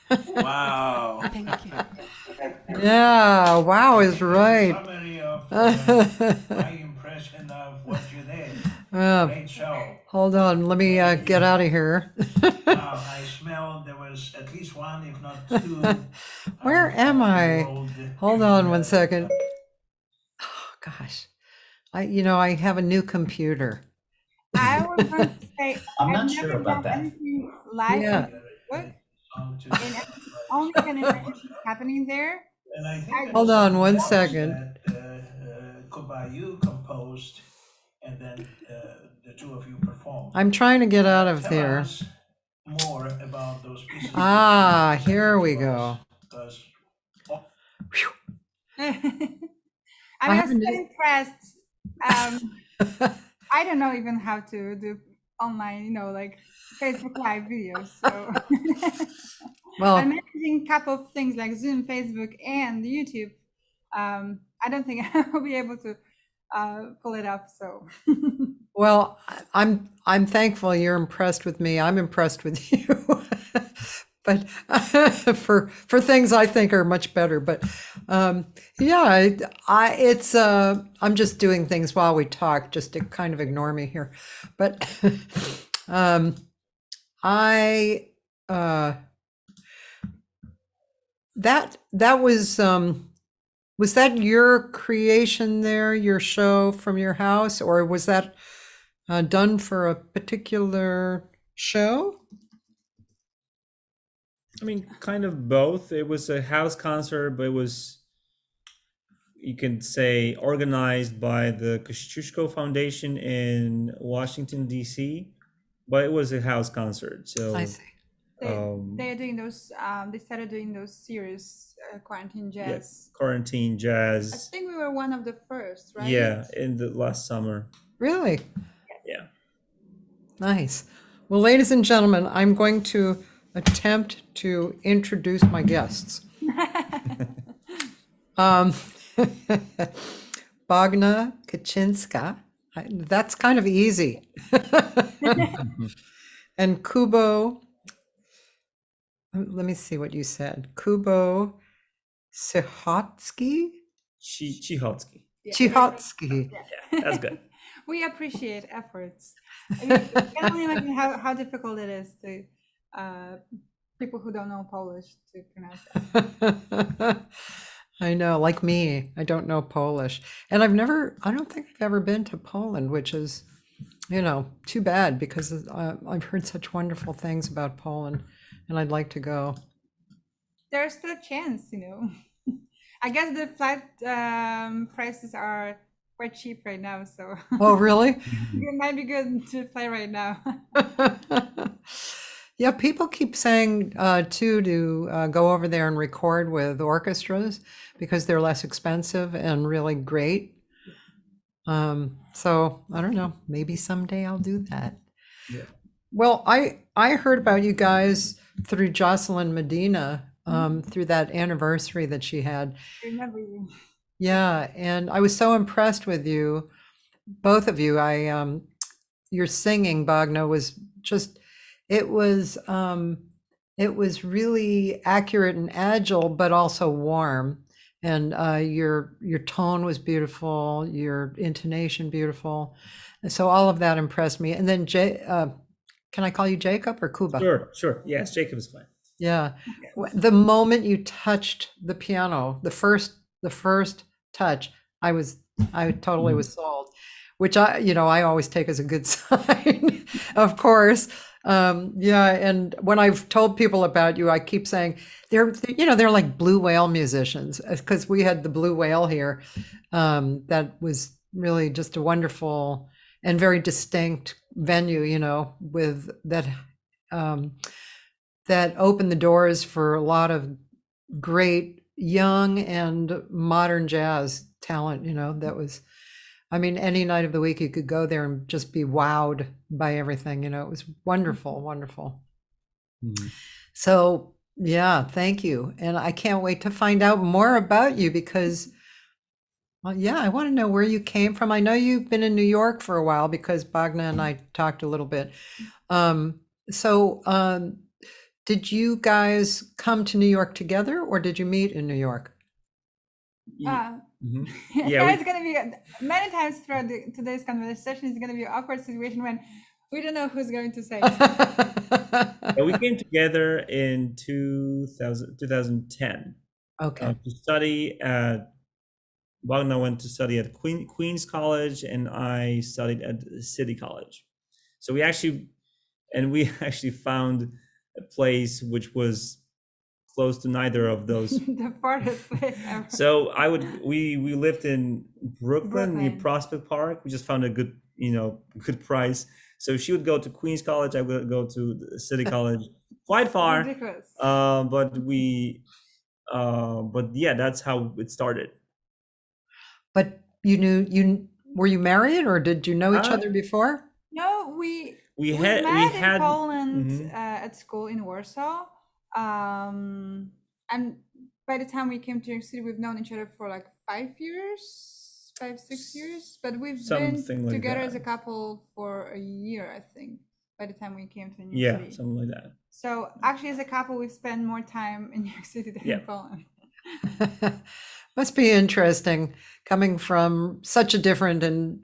Wow. Thank you. Yeah, wow is right. Summary of my impression of what you did. Great show. Hold on, let me get out of here. Wow, I smelled there was at least one, if not two. Where am I? world, Hold on one second. Oh, gosh. I have a new computer. I was going to say, I'm I've not never sure about done that. anything live Yeah. on Facebook, song to- and only can imagine what's happening there. And I think there Hold was on something one else second. that Kuba, you composed, and then the two of you performed. I'm trying to get out of Tell there. us more about those pieces. Ah, here we go. Because I mean, I I have was a so new- impressed. I don't know even how to do online, like Facebook Live videos. So Well, I'm managing a couple of things like Zoom, Facebook, and YouTube. I don't think I'll be able to pull it off. So well, I'm thankful you're impressed with me. I'm impressed with you. But for things I think are much better. But yeah, it's I'm just doing things while we talk, just to kind of ignore me here. But I that was that your creation there, your show from your house, or was that done for a particular show? I mean, kind of both. It was a house concert, but it was, you can say, organized by the Kosciuszko Foundation in Washington, D.C., but it was a house concert. So I see. they're doing those. They started doing those series, quarantine yeah, jazz. quarantine I jazz. think we were one of the first, right? Yeah, in the last summer. Really? Yeah. Nice. Well, ladies and gentlemen, I'm going to attempt to introduce my guests. Bogna Kicinska. That's kind of easy. And Kubo, let me see what you said. Kubo Cichocki? Cichocki. Yeah. Cichocki. Yeah, that's good. We appreciate efforts. I mean, I can only imagine how difficult it is to people who don't know Polish to pronounce that. I know, like me, I don't know Polish. And I don't think I've ever been to Poland, which is, too bad because I've heard such wonderful things about Poland and I'd like to go. There's still a chance, I guess the flight prices are quite cheap right now, so Oh, really? it might be good to fly right now. Yeah, people keep saying too to go over there and record with orchestras because they're less expensive and really great. So I don't know, maybe someday I'll do that. Yeah. Well, I heard about you guys through Jocelyn Medina, through that anniversary that she had. Remember you. Yeah, and I was so impressed with you, both of you. Your singing, Bogna, was just, it was really accurate and agile, but also warm. And your tone was beautiful, your intonation beautiful. And so all of that impressed me. And then can I call you Jacob or Kuba? Sure. Yes, Jacob is fine. Yeah. The moment you touched the piano, the first touch, I totally was sold, which I always take as a good sign, of course. Yeah. And when I've told people about you, I keep saying they're like blue whale musicians, because we had the Blue Whale here. That was really just a wonderful and very distinct venue, with that, that opened the doors for a lot of great young and modern jazz talent, that was, any night of the week you could go there and just be wowed by everything, it was wonderful, wonderful. Mm-hmm. So yeah, thank you. And I can't wait to find out more about you because, well, yeah, I want to know where you came from. I know you've been in New York for a while because Bogna and I talked a little bit. Did you guys come to New York together or did you meet in New York? Mm-hmm. It's going to be many times throughout today's conversation. It's going to be an awkward situation when we don't know who's going to say. We came together in 2010. Okay. To study at Bogna went to study at Queen's College, and I studied at City College. So we actually found a place which was close to neither of those. The farthest place ever. So we lived in Brooklyn near Prospect Park. We just found a good price. So she would go to Queen's College, I would go to the City College. Quite far. Ridiculous. But yeah, that's how it started. But you were you married or did you know each Uh, other before? No, we we had met in Poland mhm. at school in Warsaw, and by the time we came to New York City, we've known each other for like 5 years, 5, 6 years. But we've been Something like together as a that. couple for a year, I think. By the time we came to New York Yeah, City, something like that. so actually, as a couple, we've spent more time in New York City than Yeah. in Poland. Must be interesting coming from such a different and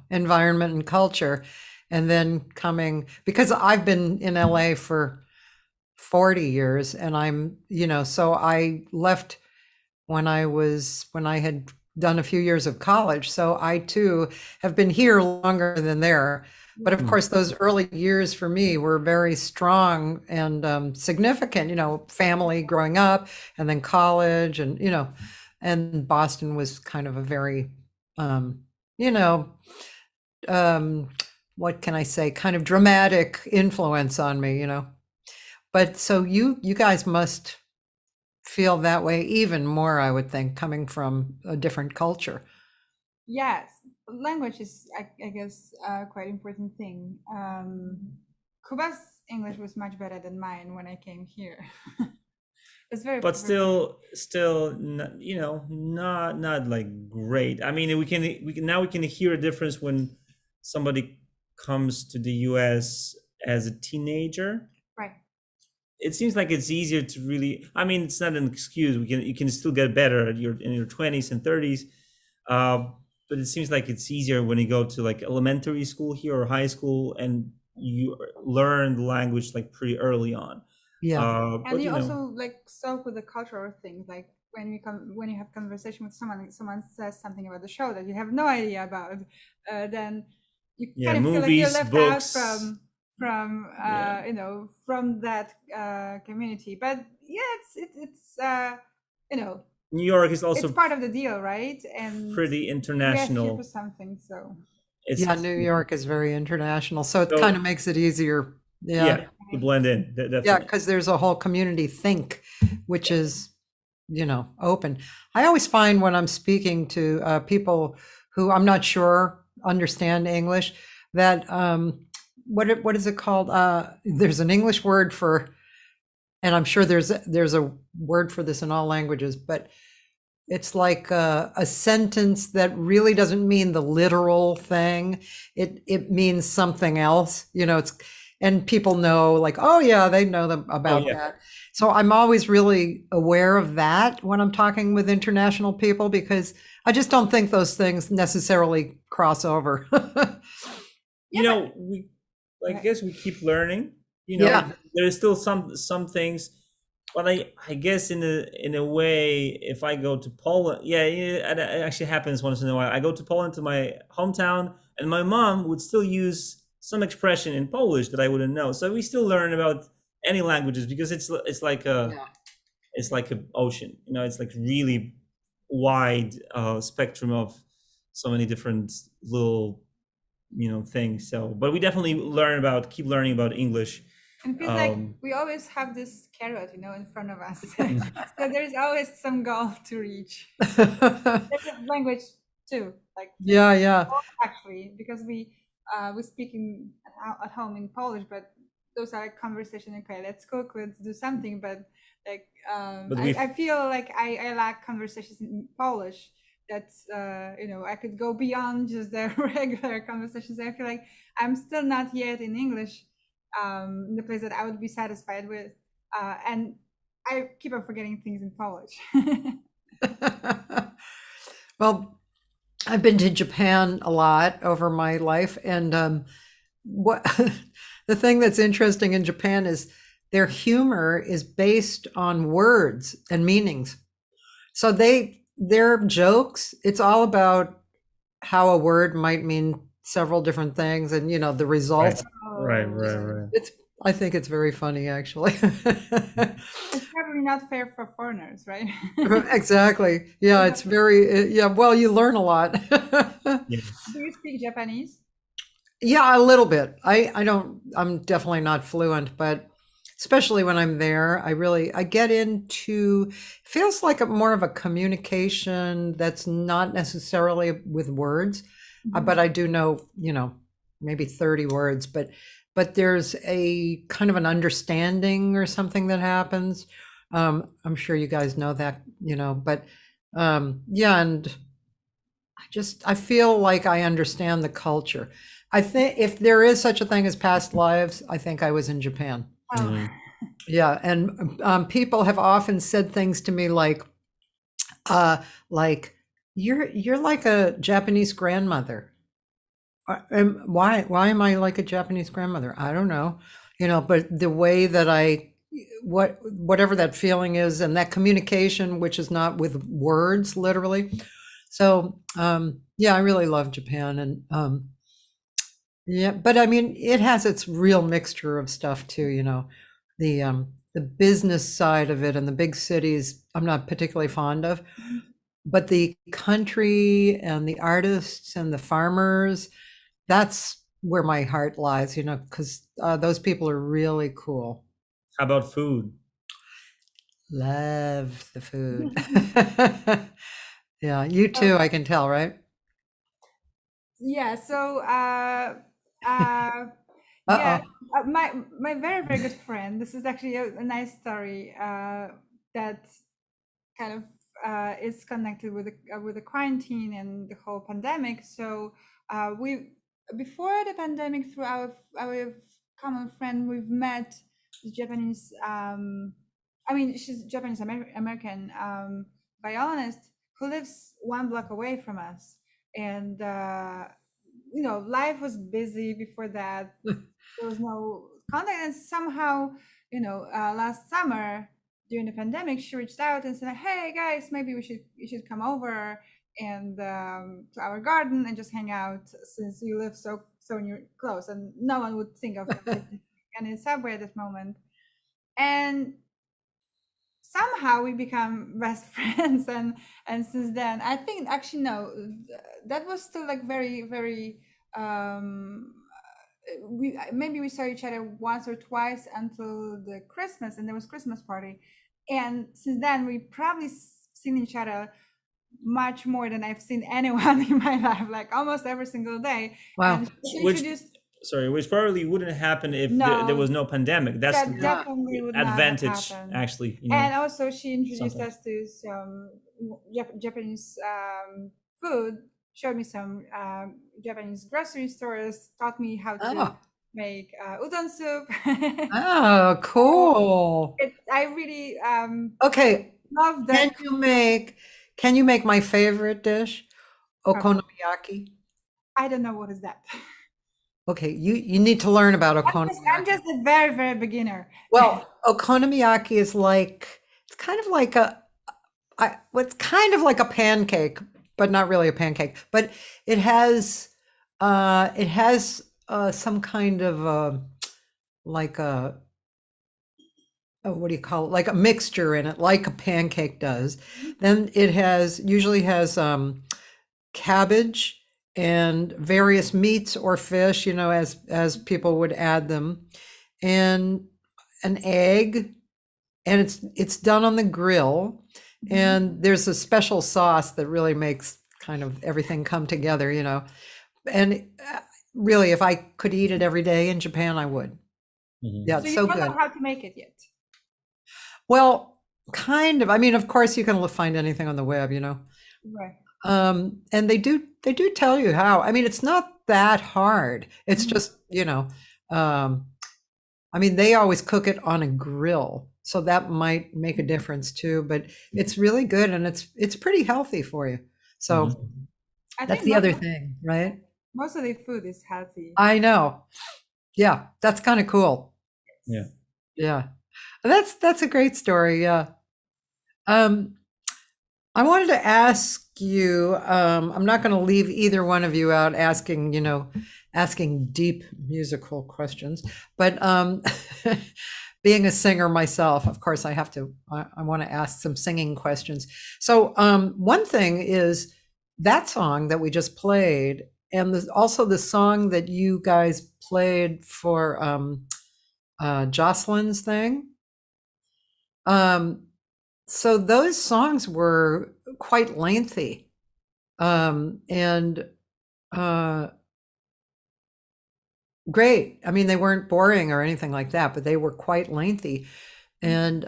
environment and culture, and then coming because I've been in LA for 40 years, and so I left when I had done a few years of college. So I too have been here longer than there. But of Mm. course, those early years for me were very strong and significant, family growing up and then college and Boston was kind of a very, you know, what can I say, kind of dramatic influence on me. But so you guys must feel that way even more, I would think, coming from a different culture. Yes, language is, I guess, quite important thing. Kuba's English was much better than mine when I came here. It's very, But very- still, not like great. I mean, we can hear a difference when somebody comes to the US as a teenager. right. It seems like it's easier to really, I mean, it's not an excuse. You can still get better in your 20s and 30s. But it seems like it's easier when you go to like elementary school here or high school and you learn the language like pretty early on. Yeah. But And you also like soak with the cultural things, like when you have conversation with someone says something about the show that you have no idea about, then you Yeah, kind of feel like you're movies, left books. out from Yeah. from that community. But yeah, it's New York is also it's part of the deal, right? And pretty we are here international. for something, so It's, Yeah, New York is very international, so it So- kind of makes it easier. yeah, to blend in. Yeah, Definitely. because there's a whole community think, which is, open. I always find when I'm speaking to people who I'm not sure understand English, that what is it called? There's an English word for, and I'm sure there's a word for this in all languages, but it's like a sentence that really doesn't mean the literal thing. It means something else. And people know, like, oh yeah, they know about yeah. that. So I'm always really aware of that when I'm talking with international people, because I just don't think those things necessarily cross over. I guess we keep learning. Yeah. There's still some things, but I guess in a way, if I go to Poland, it actually happens once in a while. I go to Poland, to my hometown, and my mom would still use some expression in Polish that I wouldn't know. So we still learn about any languages, because it's like it's like an ocean. It's like really wide spectrum of so many different little things. So, but we definitely keep learning about English. and feels like we always have this carrot, in front of us. So there's always some goal to reach. There's a language too, like Yeah. actually, because we speaking at home in Polish, but those are like conversation. Okay, let's cook, let's do something. But like But I feel like I lack conversations in Polish. That's I could go beyond just the regular conversations. I feel like I'm still not yet in English, in the place that I would be satisfied with, and I keep on forgetting things in Polish. Well, I've been to Japan a lot over my life, and what the thing that's interesting in Japan is their humor is based on words and meanings. So their jokes, it's all about how a word might mean several different things, and the results. Right. I think it's very funny, actually. It's probably not fair for foreigners, right? Exactly. Yeah, it's very, well, you learn a lot. Yeah. Do you speak Japanese? Yeah, a little bit. I'm definitely not fluent, but especially when I'm there. I get into, feels like more of a communication that's not necessarily with words, but I do know, maybe 30 words, but there's a kind of an understanding or something that happens. I'm sure you guys know that, but yeah, and I feel like I understand the culture. I think if there is such a thing as past lives, I think I was in Japan. Oh. Yeah, and people have often said things to me like you're like a Japanese grandmother. Why am I like a Japanese grandmother? I don't know, but the way that whatever that feeling is, and that communication, which is not with words, literally. So yeah, I really love Japan, and yeah, but I mean, it has its real mixture of stuff too. The business side of it and the big cities, I'm not particularly fond of, but the country and the artists and the farmers, that's where my heart lies, because those people are really cool. How about food? Love the food. Yeah, you too, I can tell, right? Yeah, so Uh-oh. yeah, my very, very good friend, this is actually a nice story that kind of is connected with the quarantine and the whole pandemic. So before the pandemic, through our common friend, we've met the Japanese, she's Japanese American violinist who lives 1 block away from us. And life was busy before that. There was no contact, and somehow, last summer during the pandemic, she reached out and said, "Hey guys, maybe you should come over and to our garden and just hang out, since you live so near close." And no one would think of any subway at that moment. And somehow we become best friends, and since then, I think actually no, that was still like very, very. We saw each other once or twice until the Christmas, and there was Christmas party, and since then we probably seen each other much more than I've seen anyone in my life, like almost every single day. Wow. And she Which- introduced. Which probably wouldn't happen if No. there was no pandemic. That's That the definitely would not have advantage, happened. actually. And also, she introduced something. us to some Japanese food, showed me some Japanese grocery stores, taught me how to Oh. make udon soup. Oh, cool. I really Okay, love that. can you make my favorite dish? Okonomiyaki. I don't know what is that. Okay, you need to learn about I'm okonomiyaki. just a very, very beginner. Well, okonomiyaki is it's kind of like it's kind of like a pancake, but not really a pancake. But it has some kind of like a what do you call it? Like a mixture in it, like a pancake does. Then it usually has cabbage and various meats or fish, as people would add them, and an egg, and it's done on the grill, and there's a special sauce that really makes kind of everything come together, and really, if I could eat it every day in Japan, I would. Mhm. Yeah, So it's you so don't good. know how to make it yet. Well, kind of. I mean, of course, you can find anything on the web, Right. And they do tell you how. I mean, it's not that hard. It's just, I mean, they always cook it on a grill, so that might make a difference too, but it's really good, and it's pretty healthy for you. So I that's think the other thing, right? most of the food is healthy. I know. Yeah, that's kind of cool. Yeah. Yeah. That's a great story. Yeah. I wanted to ask you, I'm not going to leave either one of you out asking deep musical questions, but being a singer myself, of course, I want to ask some singing questions. So one thing is that song that we just played, and also the song that you guys played for Jocelyn's thing. So those songs were quite lengthy, and great. I mean, they weren't boring or anything like that, but they were quite lengthy. And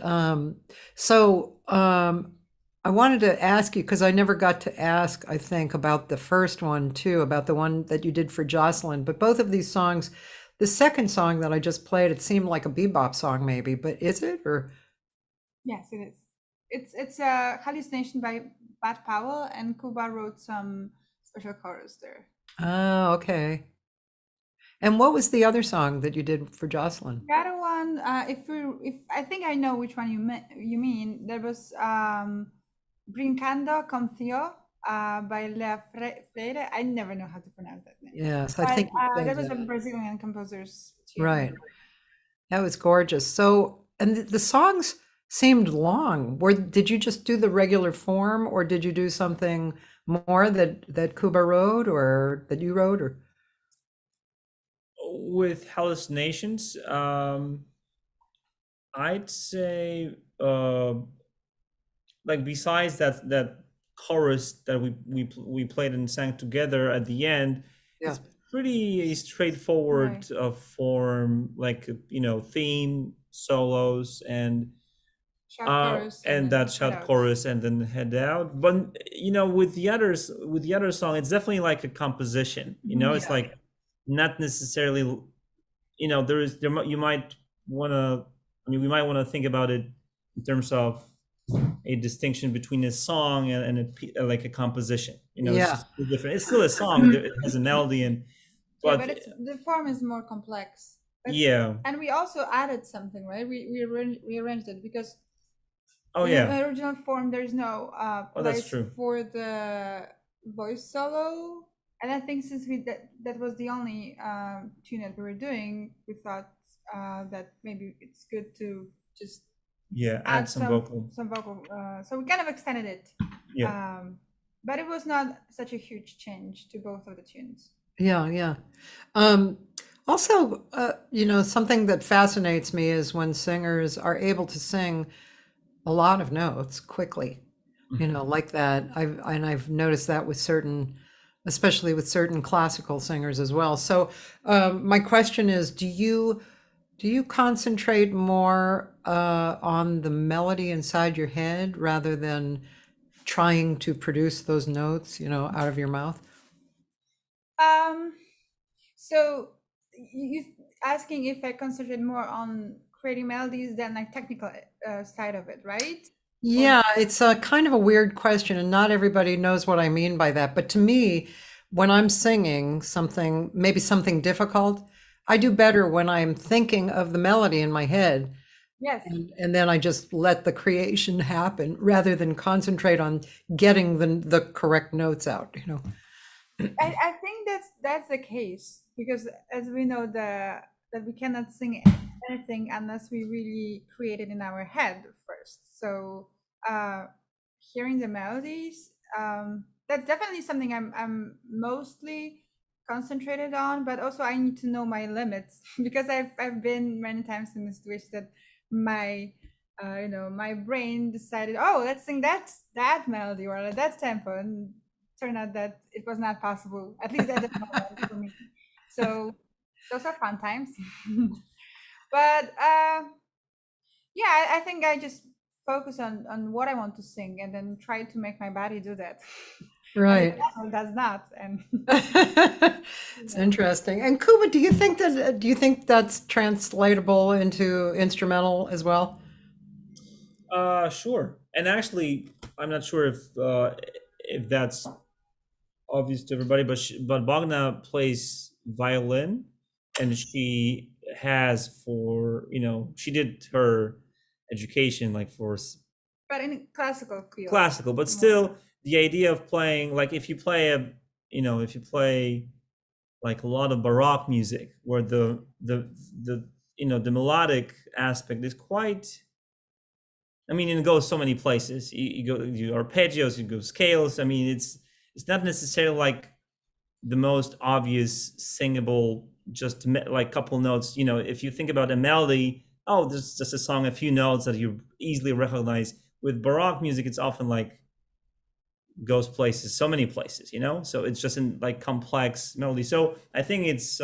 I wanted to ask you, because I never got to ask, I think, about the first one too, about the one that you did for Jocelyn. But both of these songs, the second song that I just played, it seemed like a bebop song maybe, but is it? Or Yes, it is. It's a hallucination by Bad Powell, and Kuba wrote some special chorus there. oh, okay. And what was the other song that you did for Jocelyn? The other one, if I think I know which one you mean. There was Brincando con Theo by Lea Freire. I never know how to pronounce that name. Yes, I But think you said that was a that. Brazilian composer's tune. Right. That was gorgeous. So, and the songs seemed long. Did you just do the regular form, or did you do something more that Kuba wrote or that you wrote? Or With hallucinations, I'd say like besides that chorus that we played and sang together at the end, Yeah. it's pretty straightforward Right. form, like theme, solos, and Shout chorus and then that head shout out. chorus and then head out. But with the other song, it's definitely like a composition. It's Yeah. like not necessarily. You might want to. I mean, we might want to think about it in terms of a distinction between a song and like a composition. It's Yeah. just different. It's still a song. It has a melody, Yeah, but but the form is more complex. yeah. And we also added something, right? We rearranged it because Oh in yeah. the original form there's no Oh, that's place true. for the voice solo. And I think since that was the only tune that we were doing, we thought that maybe it's good to just Yeah, add some vocal. So we kind of extended it. Yeah. But it was not such a huge change to both of the tunes. Yeah, yeah. Also, something that fascinates me is when singers are able to sing a lot of notes quickly, like that. I've noticed that with especially with certain classical singers as well. So, my question is, do you concentrate more on the melody inside your head rather than trying to produce those notes, out of your mouth? So you asking if I concentrate more on creating melodies than like technical side of it, right? Yeah, it's a kind of a weird question, and not everybody knows what I mean by that. But to me, when I'm singing something, maybe something difficult, I do better when I'm thinking of the melody in my head, Yes. and then I just let the creation happen rather than concentrate on getting the correct notes out, I think that's the case because as we know that we cannot sing anything unless we really create it in our head first. So hearing the melodies, that's definitely something I'm mostly concentrated on, but also I need to know my limits because I've been many times in the situation that my my brain decided, oh, let's sing that melody or that tempo, and turned out that it was not possible, at least at the moment for me. So those are fun times. But yeah, I think I just focus on what I want to sing and then try to make my body do that. Right. And it does not. And It's interesting. And Kuba, do you think that's translatable into instrumental as well? Sure. And actually, I'm not sure if that's obvious to everybody, but Bogna plays violin, and she has she did her education like for but in classical field. classical, but still the idea of playing, like if you play like a lot of Baroque music where the melodic aspect is quite, I mean, it goes so many places. You arpeggios, you go scales. I mean, it's not necessarily like the most obvious singable just like couple notes. You know, if you think about a melody, oh, this is just a song, a few notes that you easily recognize. With Baroque music, it's often like goes places, so many places, you know. So it's just in like complex melody. So I think it's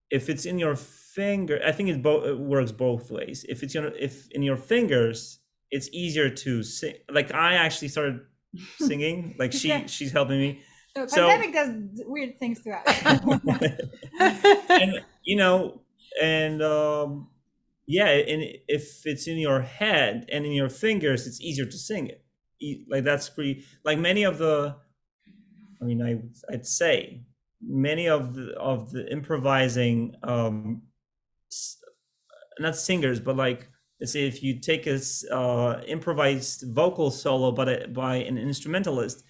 if it's in your finger, I think it works both ways. If it's if in your fingers, it's easier to sing. Like I actually started singing. Like she's helping me. So So pandemic does weird things to us. and you know, and yeah, and if it's in your head and in your fingers, it's easier to sing it. Like that's pretty. Like many of the, I mean, I'd say many of the improvising, not singers, but like let's say if you take a improvised vocal solo, but by an instrumentalist,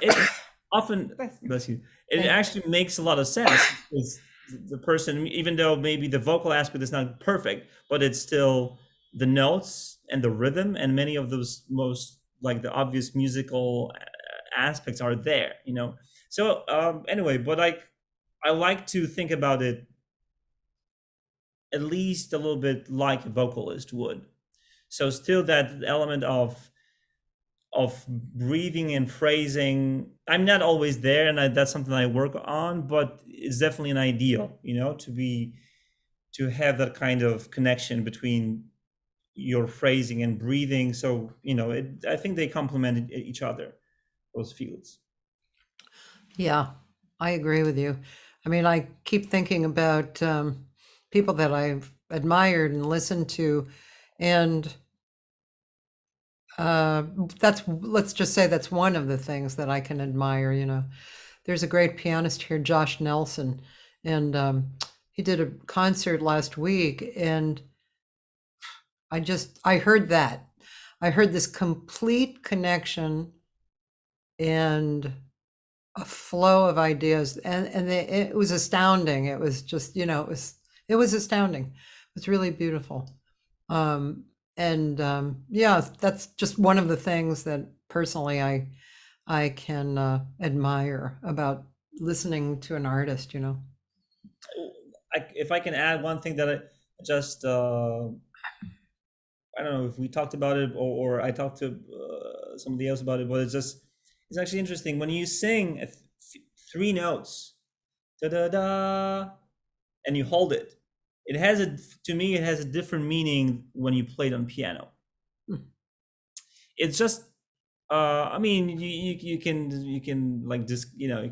it often bless you. It actually makes a lot of sense because the person, even though maybe the vocal aspect is not perfect, but it's still the notes and the rhythm and many of those most like the obvious musical aspects are there, you know. So anyway, but I like to think about it at least a little bit like a vocalist would. So still that element of breathing and phrasing, I'm not always there, and that's something I work on, but it's definitely an ideal, you know, to have that kind of connection between your phrasing and breathing. So, you know, I think they complement each other, those fields. Yeah, I agree with you. I mean, I keep thinking about people that I've admired and listened to, and let's just say that's one of the things that I can admire. You know, there's a great pianist here, Josh Nelson, and he did a concert last week, and I heard that. I heard this complete connection and a flow of ideas, and it was astounding. It was just, you know, it was astounding. It was really beautiful. Yeah, that's just one of the things that personally I can admire about listening to an artist, you know. If I can add one thing that I just I don't know if we talked about it or I talked to somebody else about it, but it's actually interesting when you sing three notes, da da da, and you hold it. It has to me, it has a different meaning when you play it on piano. It's just, I mean, you can like this, you know,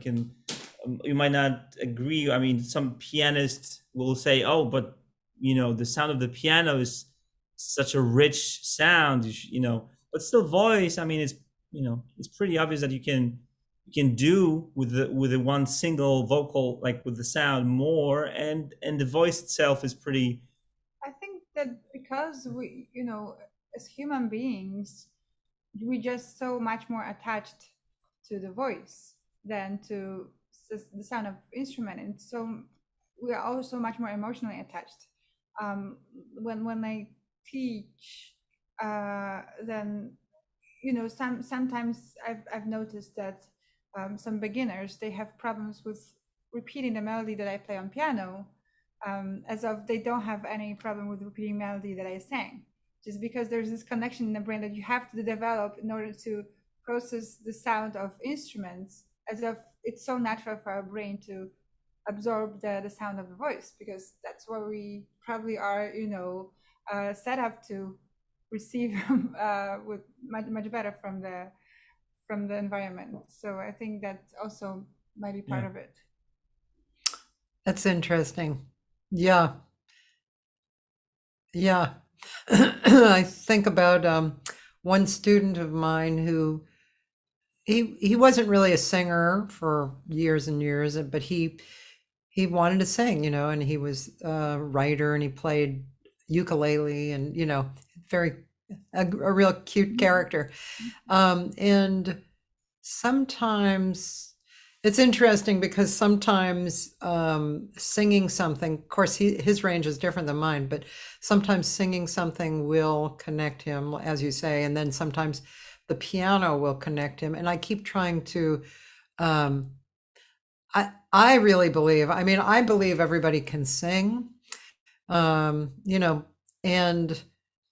you might not agree. I mean, some pianists will say, oh, but you know, the sound of the piano is such a rich sound, you know, but still voice. I mean, it's, you know, it's pretty obvious that you can do with the one single vocal, like with the sound more, and the voice itself is pretty. I think that because we, you know, as human beings, we just so much more attached to the voice than to the sound of instrument, and so we are also much more emotionally attached. When I teach, then you know, sometimes I've noticed that some beginners, they have problems with repeating the melody that I play on piano, as if they don't have any problem with repeating melody that I sang, just because there's this connection in the brain that you have to develop in order to process the sound of instruments, as if it's so natural for our brain to absorb the sound of the voice, because that's where we probably are, you know, set up to receive with much better from the environment. So I think that also might be part of it. That's interesting. Yeah. I think about one student of mine who he wasn't really a singer for years and years, but he wanted to sing, you know, and he was a writer and he played ukulele and, you know, a real cute character. And sometimes it's interesting because sometimes singing something, of course, his range is different than mine, but sometimes singing something will connect him, as you say, and then sometimes the piano will connect him. And I keep trying to I really believe, I mean, I believe everybody can sing, you know, and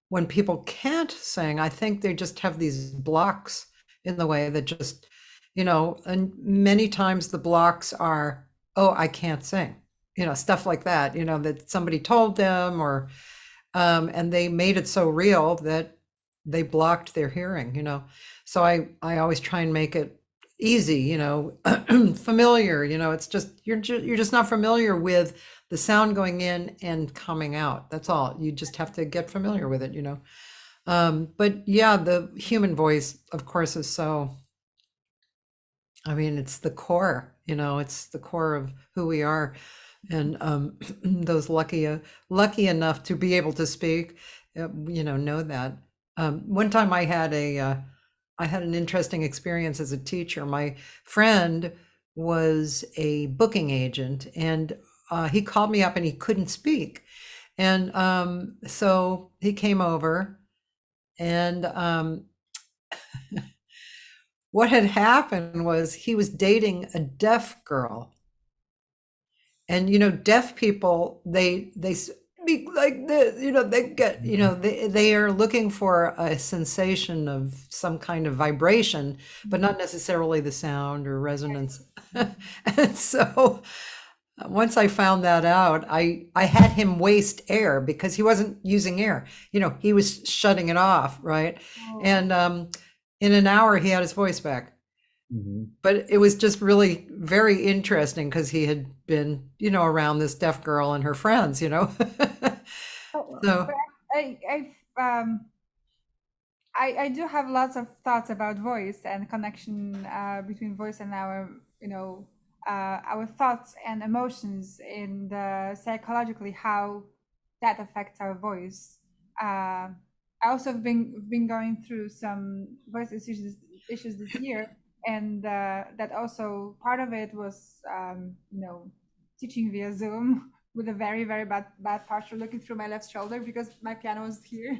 when people can't sing, I think they just have these blocks in the way that just, you know, and many times the blocks are, oh, I can't sing, you know, stuff like that, you know, that somebody told them, or, and they made it so real that they blocked their hearing, you know. So I always try and make it easy, you know, familiar, you know, it's just, you're just not familiar with the sound going in and coming out. That's all. You just have to get familiar with it, you know. But yeah, the human voice, of course, is so, I mean, it's the core, you know, it's the core of who we are. And those lucky enough to be able to speak, you know that. One time I had an interesting experience as a teacher. My friend was a booking agent, and he called me up and he couldn't speak. And so he came over, and what had happened was he was dating a deaf girl. And, you know, deaf people, they speak like this, you know, they get, you know, they are looking for a sensation of some kind of vibration, but not necessarily the sound or resonance. And so once I found that out, I had him waste air because he wasn't using air. You know, he was shutting it off, right? And in an hour, he had his voice back. But it was just really very interesting because he had been, you know, around this deaf girl and her friends, you know. So I do have lots of thoughts about voice and connection between voice and our, you know, our thoughts and emotions, in the psychologically how that affects our voice. I also have been going through some voice issues this year. And that also, part of it was, you know, teaching via Zoom with a very, very bad posture, looking through my left shoulder because my piano was here.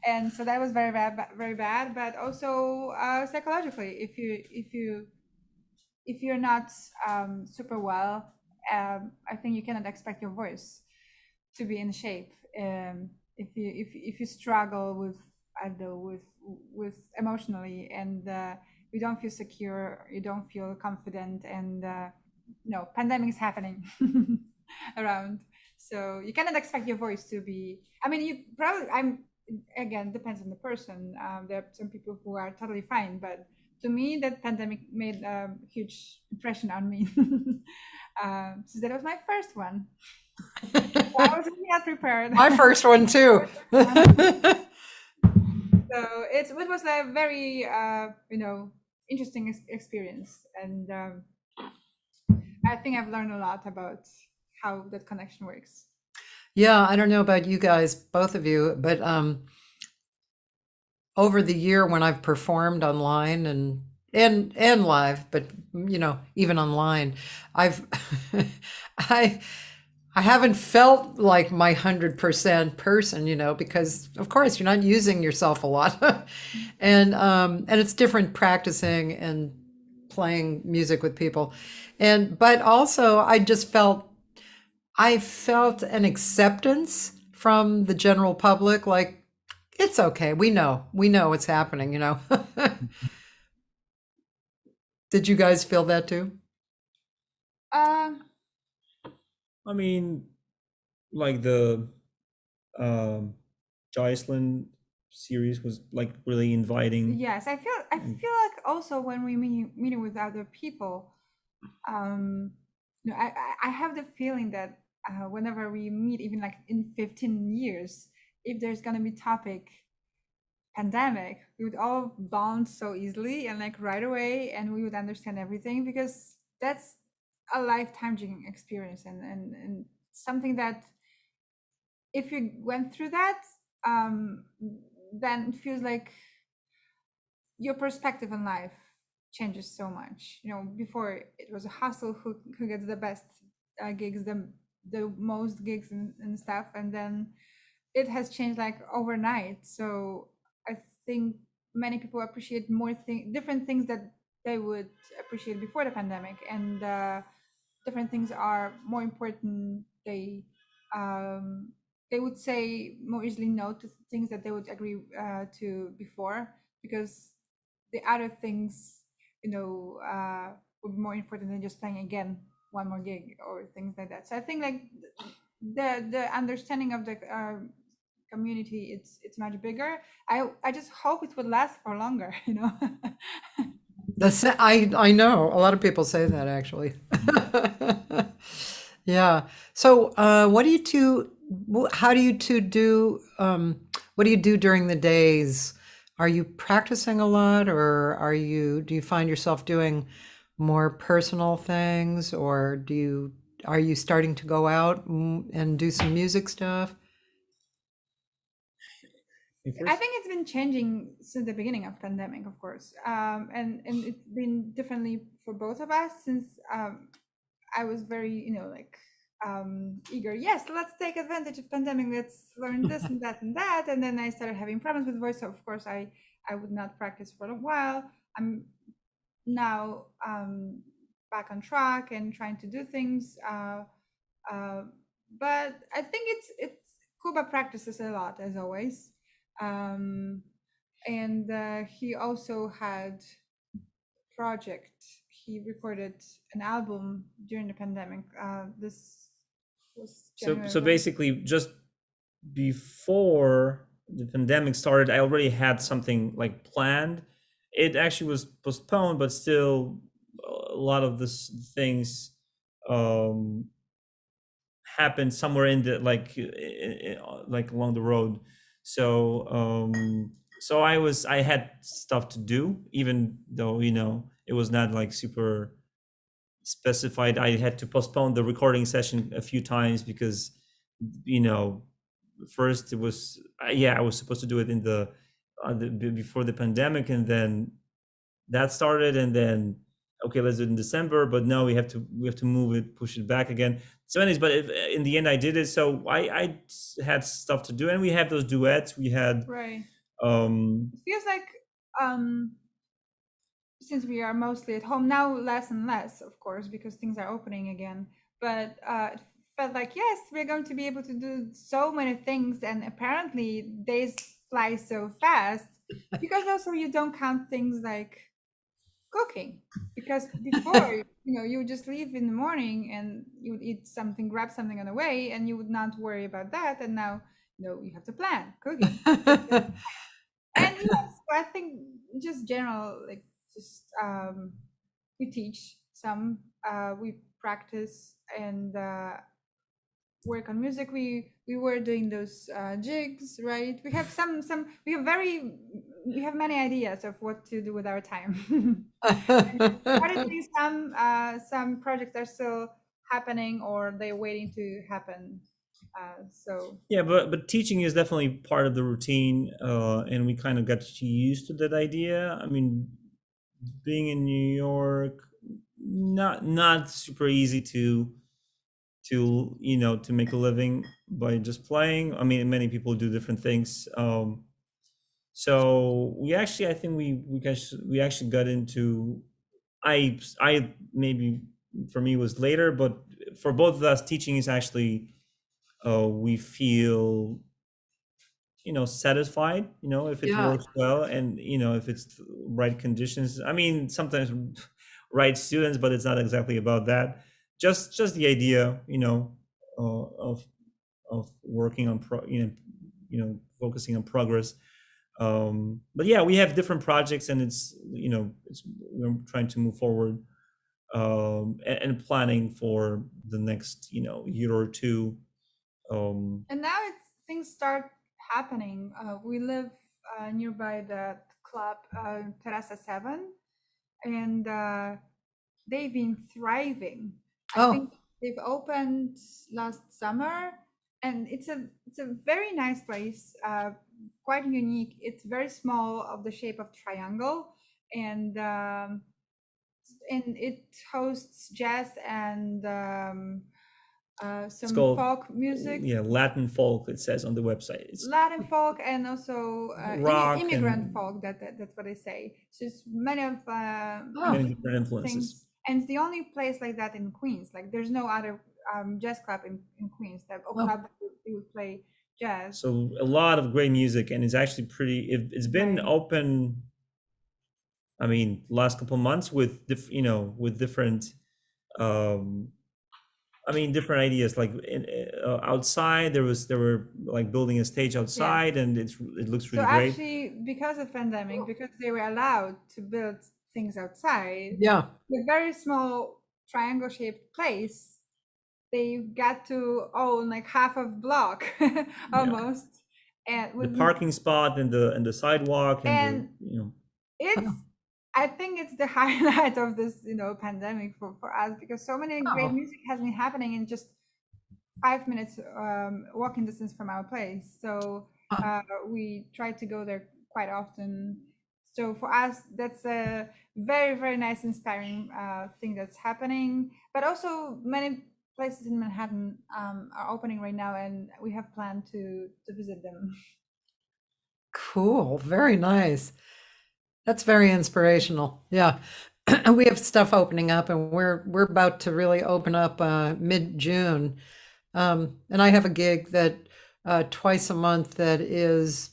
And so that was very bad, but also psychologically, if you're not super well, I think you cannot expect your voice to be in shape. If you struggle with, I don't know, with emotionally, and you don't feel secure, you don't feel confident, and no, pandemic is happening around, so you cannot expect your voice to be, I mean, you probably, again, depends on the person. There are some people who are totally fine, but to me that pandemic made a huge impression on me. So that was my first one. I was really not prepared. my first one too. So it was a very you know, interesting experience, and I think I've learned a lot about how that connection works. Yeah, I don't know about you guys, both of you, but over the year when I've performed online and live, but you know, even online, I've I haven't felt like my 100% person, you know, because of course you're not using yourself a lot. And it's different practicing and playing music with people. But also I felt an acceptance from the general public, like, it's okay. We know what's happening, you know. Did you guys feel that too? I mean, like the Jocelyn series was like really inviting. Yes, I feel like also when we meeting with other people, you know, I have the feeling that whenever we meet, even like in 15 years, if there's gonna be topic pandemic, we would all bond so easily and like right away, and we would understand everything, because that's a life-changing experience, and something that if you went through that, then it feels like your perspective on life changes so much. You know, before it was a hustle, who gets the best gigs, the most gigs and stuff, and then it has changed like overnight. So I think many people appreciate more different things that they would appreciate before the pandemic, and different things are more important, they would say more easily no to things that they would agree to before, because the other things, would be more important than just playing again one more gig or things like that. So I think like the understanding of the community, it's much bigger. I just hope it would last for longer, I know a lot of people say that actually. Yeah. So what do you two? How do you two do? What do you do during the days? Are you practicing a lot, or do you find yourself doing more personal things, or are you starting to go out and do some music stuff? I think it's been changing since the beginning of pandemic, of course, and it's been differently for both of us, since I was very, eager. Yes, let's take advantage of pandemic. Let's learn this and that and that. And then I started having problems with voice, so of course I would not practice for a while. I'm now back on track and trying to do things. But I think it's Kuba practices a lot, as always. And he also had project. He recorded an album during the pandemic. This was January. So basically, just before the pandemic started, I already had something like planned. It actually was postponed, but still, a lot of the things happened somewhere in the like along the road. So so I had stuff to do, even though it was not like super specified. I had to postpone the recording session a few times because first it was I was supposed to do it in the before the pandemic, and then that started, and then okay, let's do it in December, but no, we have to move it, push it back again. So anyways, but in the end I did it. So I had stuff to do, and we had those duets. We had right. It feels like since we are mostly at home now, less and less, of course, because things are opening again. But it felt like, yes, we're going to be able to do so many things, and apparently days fly so fast, because also you don't count things like cooking, because before you would just leave in the morning and you would eat something, grab something on the way, and you would not worry about that. And now you have to plan cooking. And yes, I think just general, like just we teach some, we practice and work on music. We were doing those jigs, right? We have we have many ideas of what to do with our time. Currently, some projects are still happening, or they're waiting to happen. So yeah, but teaching is definitely part of the routine, and we kind of got used to that idea. I mean, being in New York, not super easy to make a living by just playing. I mean, many people do different things. So we actually, I think we actually got into, I maybe for me was later, but for both of us, teaching is actually, we feel, satisfied, if it Yeah. works well, and if it's the right conditions. I mean, sometimes right students, but it's not exactly about that. Just the idea, of working on focusing on progress. But yeah, we have different projects, and it's we're trying to move forward, and planning for the next year or two. and now things start happening. We live nearby the club Terasa 7, and they've been thriving. I think they've opened last summer, and it's a very nice place, quite unique. It's very small, of the shape of triangle, and it hosts jazz and some folk music. Yeah, Latin folk, it says on the website. It's Latin folk, and also rock immigrant and folk. That's what I say. So it's many of many different influences. things. and it's the only place like that in Queens. Like there's no other jazz club in Queens that open up that would play jazz. So a lot of great music, and it's actually pretty. It's been Right. open. I mean, last couple of months with with different. I mean, different ideas. Like outside, they were like building a stage outside, and it looks really So great. actually, because of pandemic, because they were allowed to build things outside, Yeah. the very small triangle-shaped place, they've got to own like half of block almost, and The with parking spot and the sidewalk and it's I think it's the highlight of this pandemic for us, because so many great music has been happening in just 5 minutes walking distance from our place. So we try to go there quite often. So for us, that's a very, very nice, inspiring thing that's happening. But also many places in Manhattan are opening right now, and we have planned to visit them. Cool. Very nice. That's very inspirational. Yeah. We have stuff opening up, and we're about to really open up mid-June. And I have a gig that twice a month that is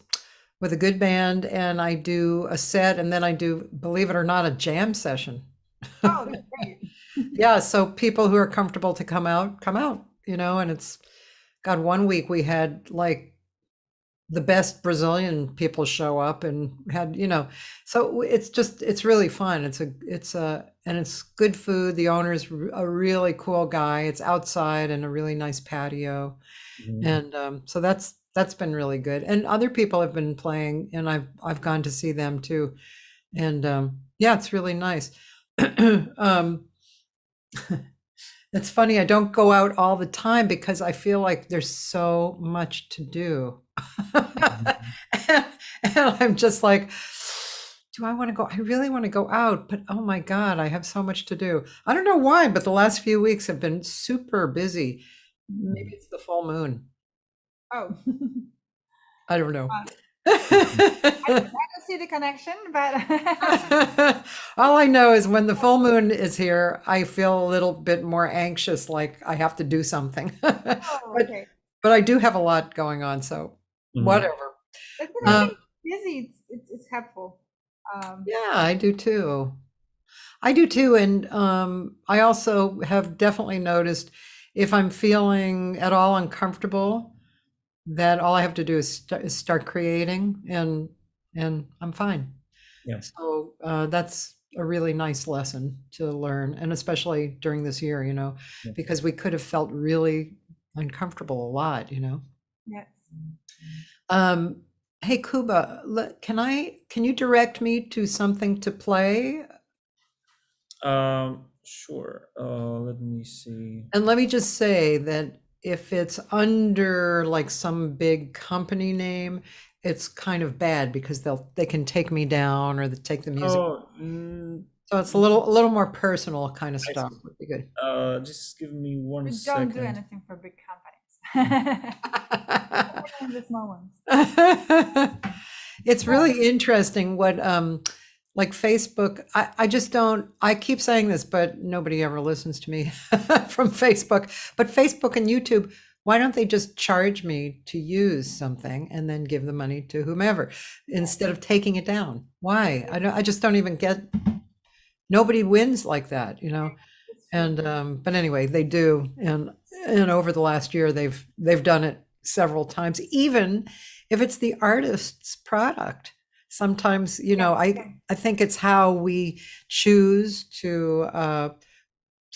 with a good band, and I do a set, and then I do, believe it or not, a jam session. Oh, that's great. Yeah, so people who are comfortable to come out, and it's, God, one week we had like the best Brazilian people show up and had, so it's really fun. And it's good food. The owner's a really cool guy. It's outside and a really nice patio. And so that's been really good. And other people have been playing, and I've gone to see them too. And yeah, it's really nice. It's funny, I don't go out all the time because I feel like there's so much to do. And I'm just like, do I want to go? I really want to go out, but oh my God, I have so much to do. I don't know why, but the last few weeks have been super busy. Maybe it's the full moon. Oh, I don't know. I don't see the connection, but all I know is when the full moon is here, I feel a little bit more anxious, like I have to do something. oh, okay. But I do have a lot going on, so whatever. But when you're busy, it's helpful. Yeah, I do too. And I also have definitely noticed if I'm feeling at all uncomfortable, that all I have to do is start creating, and I'm fine. Yeah. So that's a really nice lesson to learn, and especially during this year, because we could have felt really uncomfortable a lot, Yes. Hey, Kuba, can you direct me to something to play? Sure. Let me see. And let me just say that if it's under like some big company name, it's kind of bad because they can take me down or they take the music. So it's a little more personal kind of stuff would be good. Just give me one We second. don't do anything for big companies. Only the small ones. It's really interesting what like Facebook, I just don't, I keep saying this, but nobody ever listens to me from Facebook. But Facebook and YouTube, why don't they just charge me to use something and then give the money to whomever instead of taking it down? Why? I just don't even get, nobody wins like that, And but anyway, they do, and over the last year they've done it several times, even if it's the artist's product. Sometimes, I think it's how we choose to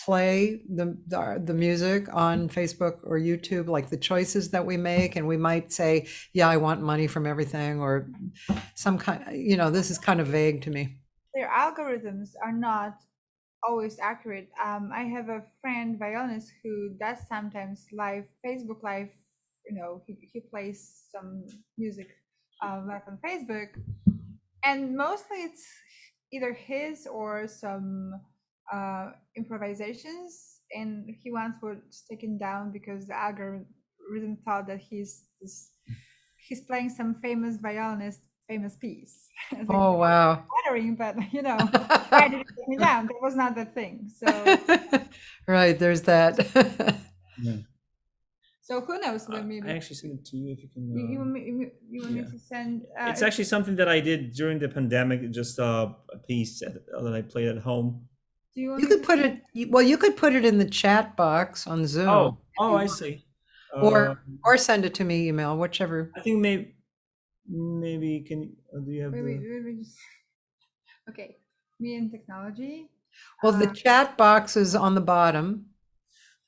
play the music on Facebook or YouTube, like the choices that we make, and we might say, yeah, I want money from everything, or some kind, this is kind of vague to me. Their algorithms are not always accurate. I have a friend violinist who does sometimes Facebook live. He plays some music live on Facebook, and mostly it's either his or some improvisations, and he once was taken down because the algorithm thought that he's playing some famous violinist famous piece. I was Oh, like, wow. flattering, but why did it take me down? That was not the thing. So Right, there's that. Yeah. so who knows? I Maybe actually sent it to you if you can. you want me, yeah. to send. It's actually something that I did during the pandemic. Just a piece that I played at home. Do you want You me could to put send- it, well, you could put it in the chat box on Zoom. Oh, I see. Or send it to me email, whichever. I think maybe can do you have wait, just... Okay, me and technology. Well, the chat box is on the bottom.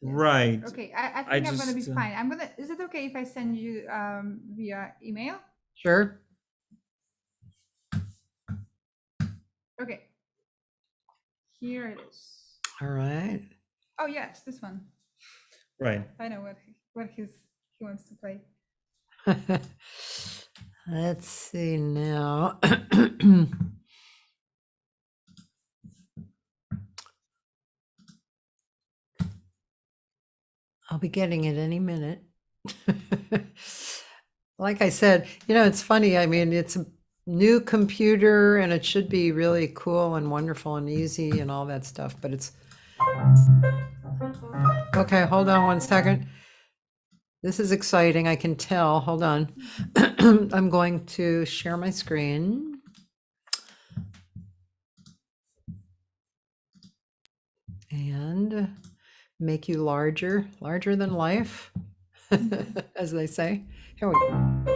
right? Okay, I think I'm gonna be just, fine. Is it okay if I send you via email? Sure. Okay. Here it is. All right. Oh yes, this one. Right. I know what he wants to play. Let's see now. I'll be getting it any minute. Like I said, it's funny. I mean, it's a new computer and it should be really cool and wonderful and easy and all that stuff, but it's okay. Hold on one second. This is exciting. I can tell. Hold on. I'm going to share my screen. And make you larger than life, as they say. Here we go.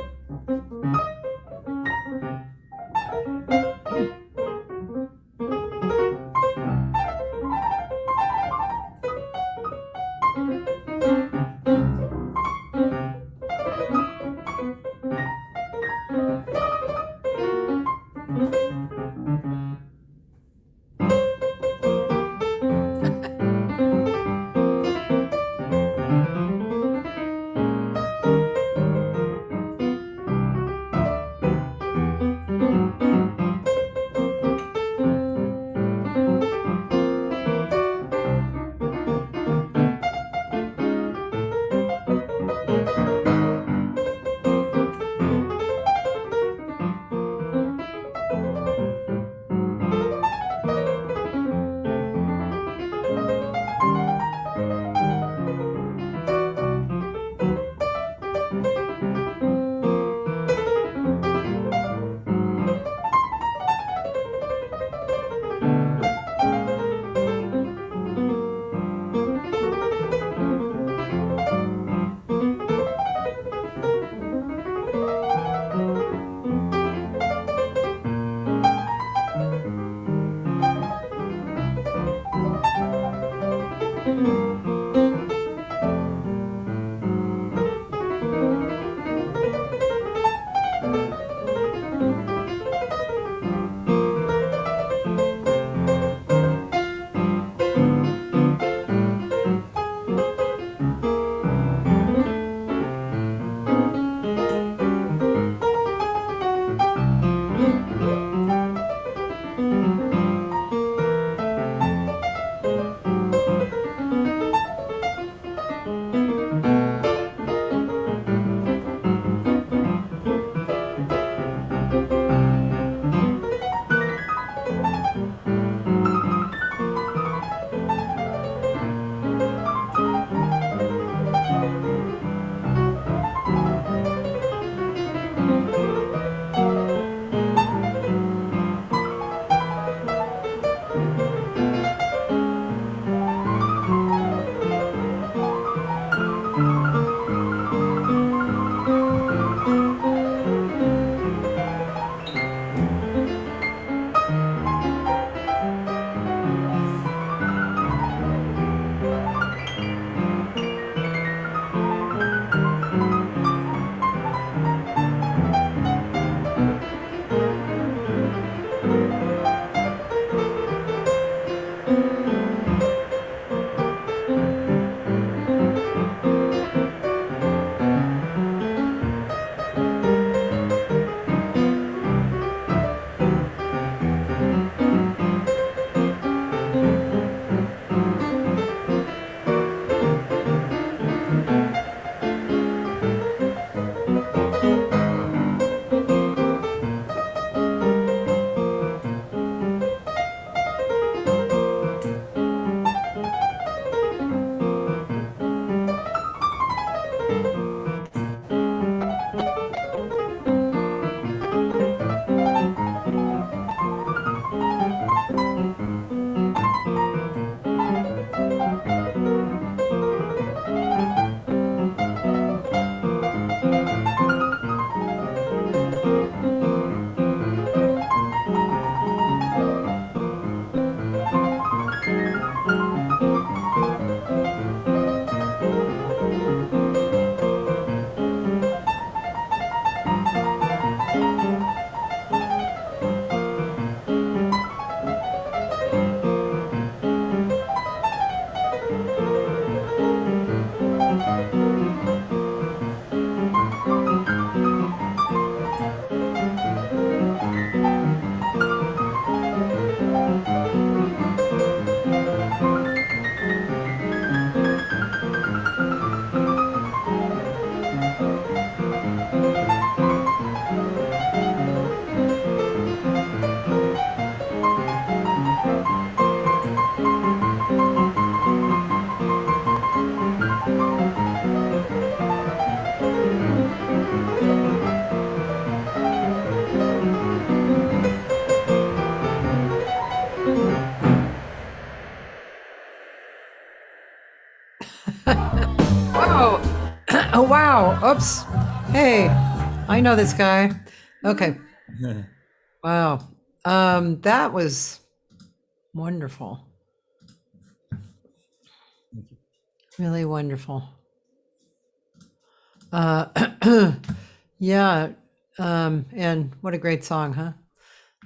Whoa. Oh, wow. Oops. Hey, I know this guy. Okay. Wow. That was wonderful. Really wonderful. Yeah. And what a great song, huh?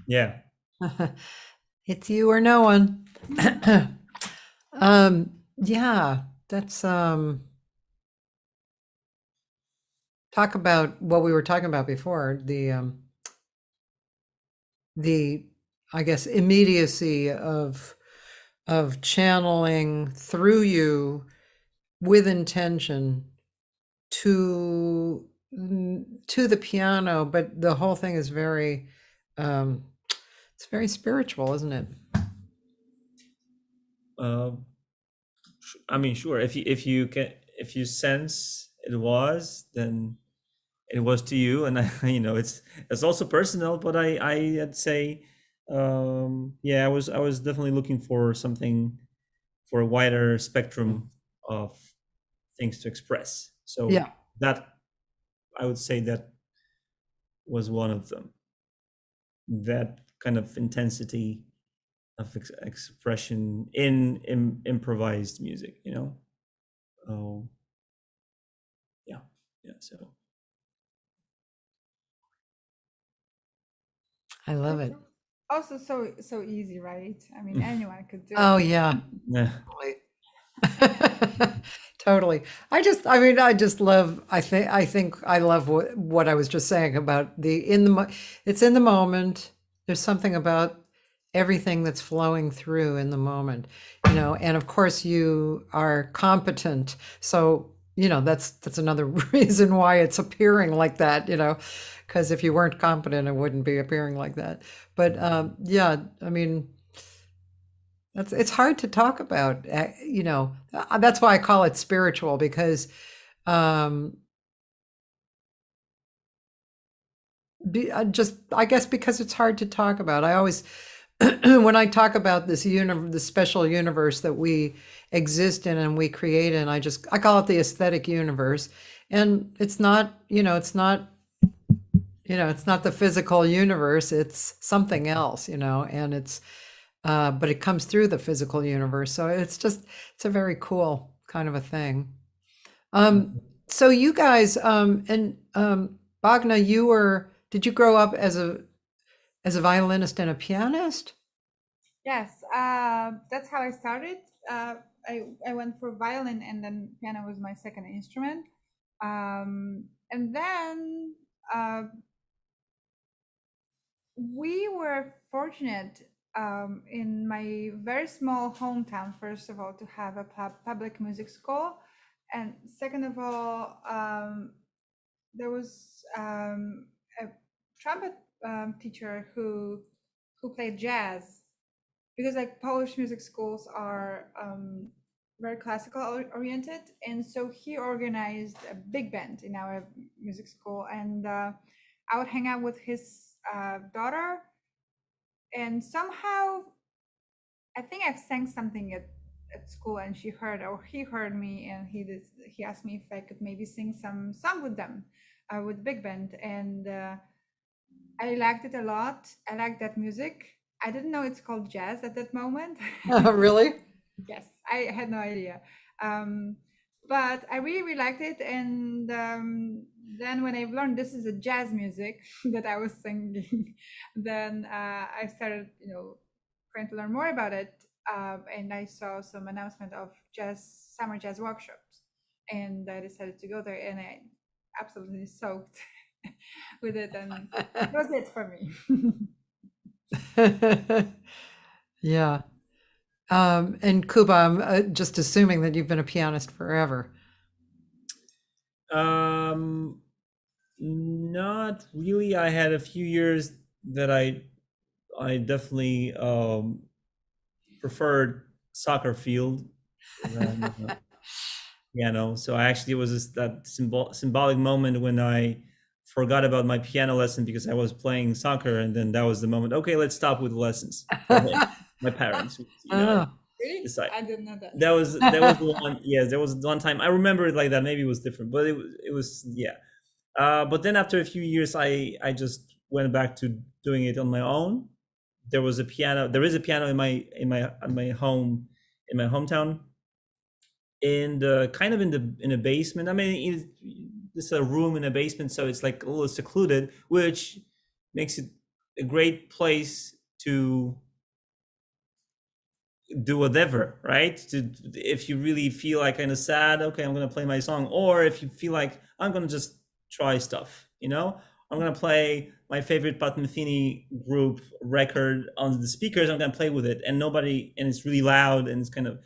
Yeah. It's you or no one. Yeah, that's talk about what we were talking about before, the I guess immediacy of channeling through you with intention to the piano, but the whole thing is very it's very spiritual, isn't it? I mean, sure. If you sense it was, then it was to you, and it's also personal. But I'd say, yeah, I was definitely looking for something, for a wider spectrum of things to express. So Yeah. that, I would say, that was one of them. That kind of intensity of expression in improvised music, Oh, yeah. So I love it. Also so easy, right? I mean, anyone could do Oh it. yeah. yeah. Totally. I just love, I think I love what I was just saying about it's in the moment. There's something about everything that's flowing through in the moment, and of course you are competent. So, that's another reason why it's appearing like that, because if you weren't competent, it wouldn't be appearing like that. But yeah, I mean, it's hard to talk about, that's why I call it spiritual, because I guess because it's hard to talk about. I always, when I talk about the special universe that we exist in and we create in, I call it the aesthetic universe. And it's not, it's not the physical universe, it's something else, and it's, but it comes through the physical universe. So it's a very cool kind of a thing. So you guys, and Bogna, did you grow up as a violinist and a pianist? Yes, that's how I started. I went for violin, and then piano was my second instrument. And then we were fortunate in my very small hometown, first of all, to have a public music school. And second of all, there was a trumpet teacher who played jazz, because like Polish music schools are very classical oriented, and so he organized a big band in our music school, and I would hang out with his daughter, and somehow I think I've sang something at school, and she heard, or he heard me, and he asked me if I could maybe sing some song with them, with big band, and I liked it a lot. I liked that music. I didn't know it's called jazz at that moment. Really? Yes, I had no idea. But I really, really liked it. And then when I've learned this is a jazz music that I was singing, then I started, trying to learn more about it. And I saw some announcement of summer jazz workshops, and I decided to go there, and I absolutely soaked with it, and that was it for me. Yeah. And Kuba, I'm just assuming that you've been a pianist forever. Not really. I had a few years that I definitely preferred soccer field than piano. So it was that symbolic moment when I forgot about my piano lesson because I was playing soccer, and then that was the moment. Okay, let's stop with the lessons. My parents, Really? decide. I didn't know that. That was the one. Yes, there was one time I remember it like that. Maybe it was different, but it was yeah. But then after a few years, I just went back to doing it on my own. There is a piano in my hometown, and kind of in the basement. I mean, it's a room in a basement, so it's like a little secluded, which makes it a great place to do whatever, right? If you really feel like kind of sad, okay, I'm gonna play my song. Or if you feel like I'm gonna just try stuff, I'm gonna play my favorite Pat Metheny group record on the speakers. I'm gonna play with it, and it's really loud, and it's kind of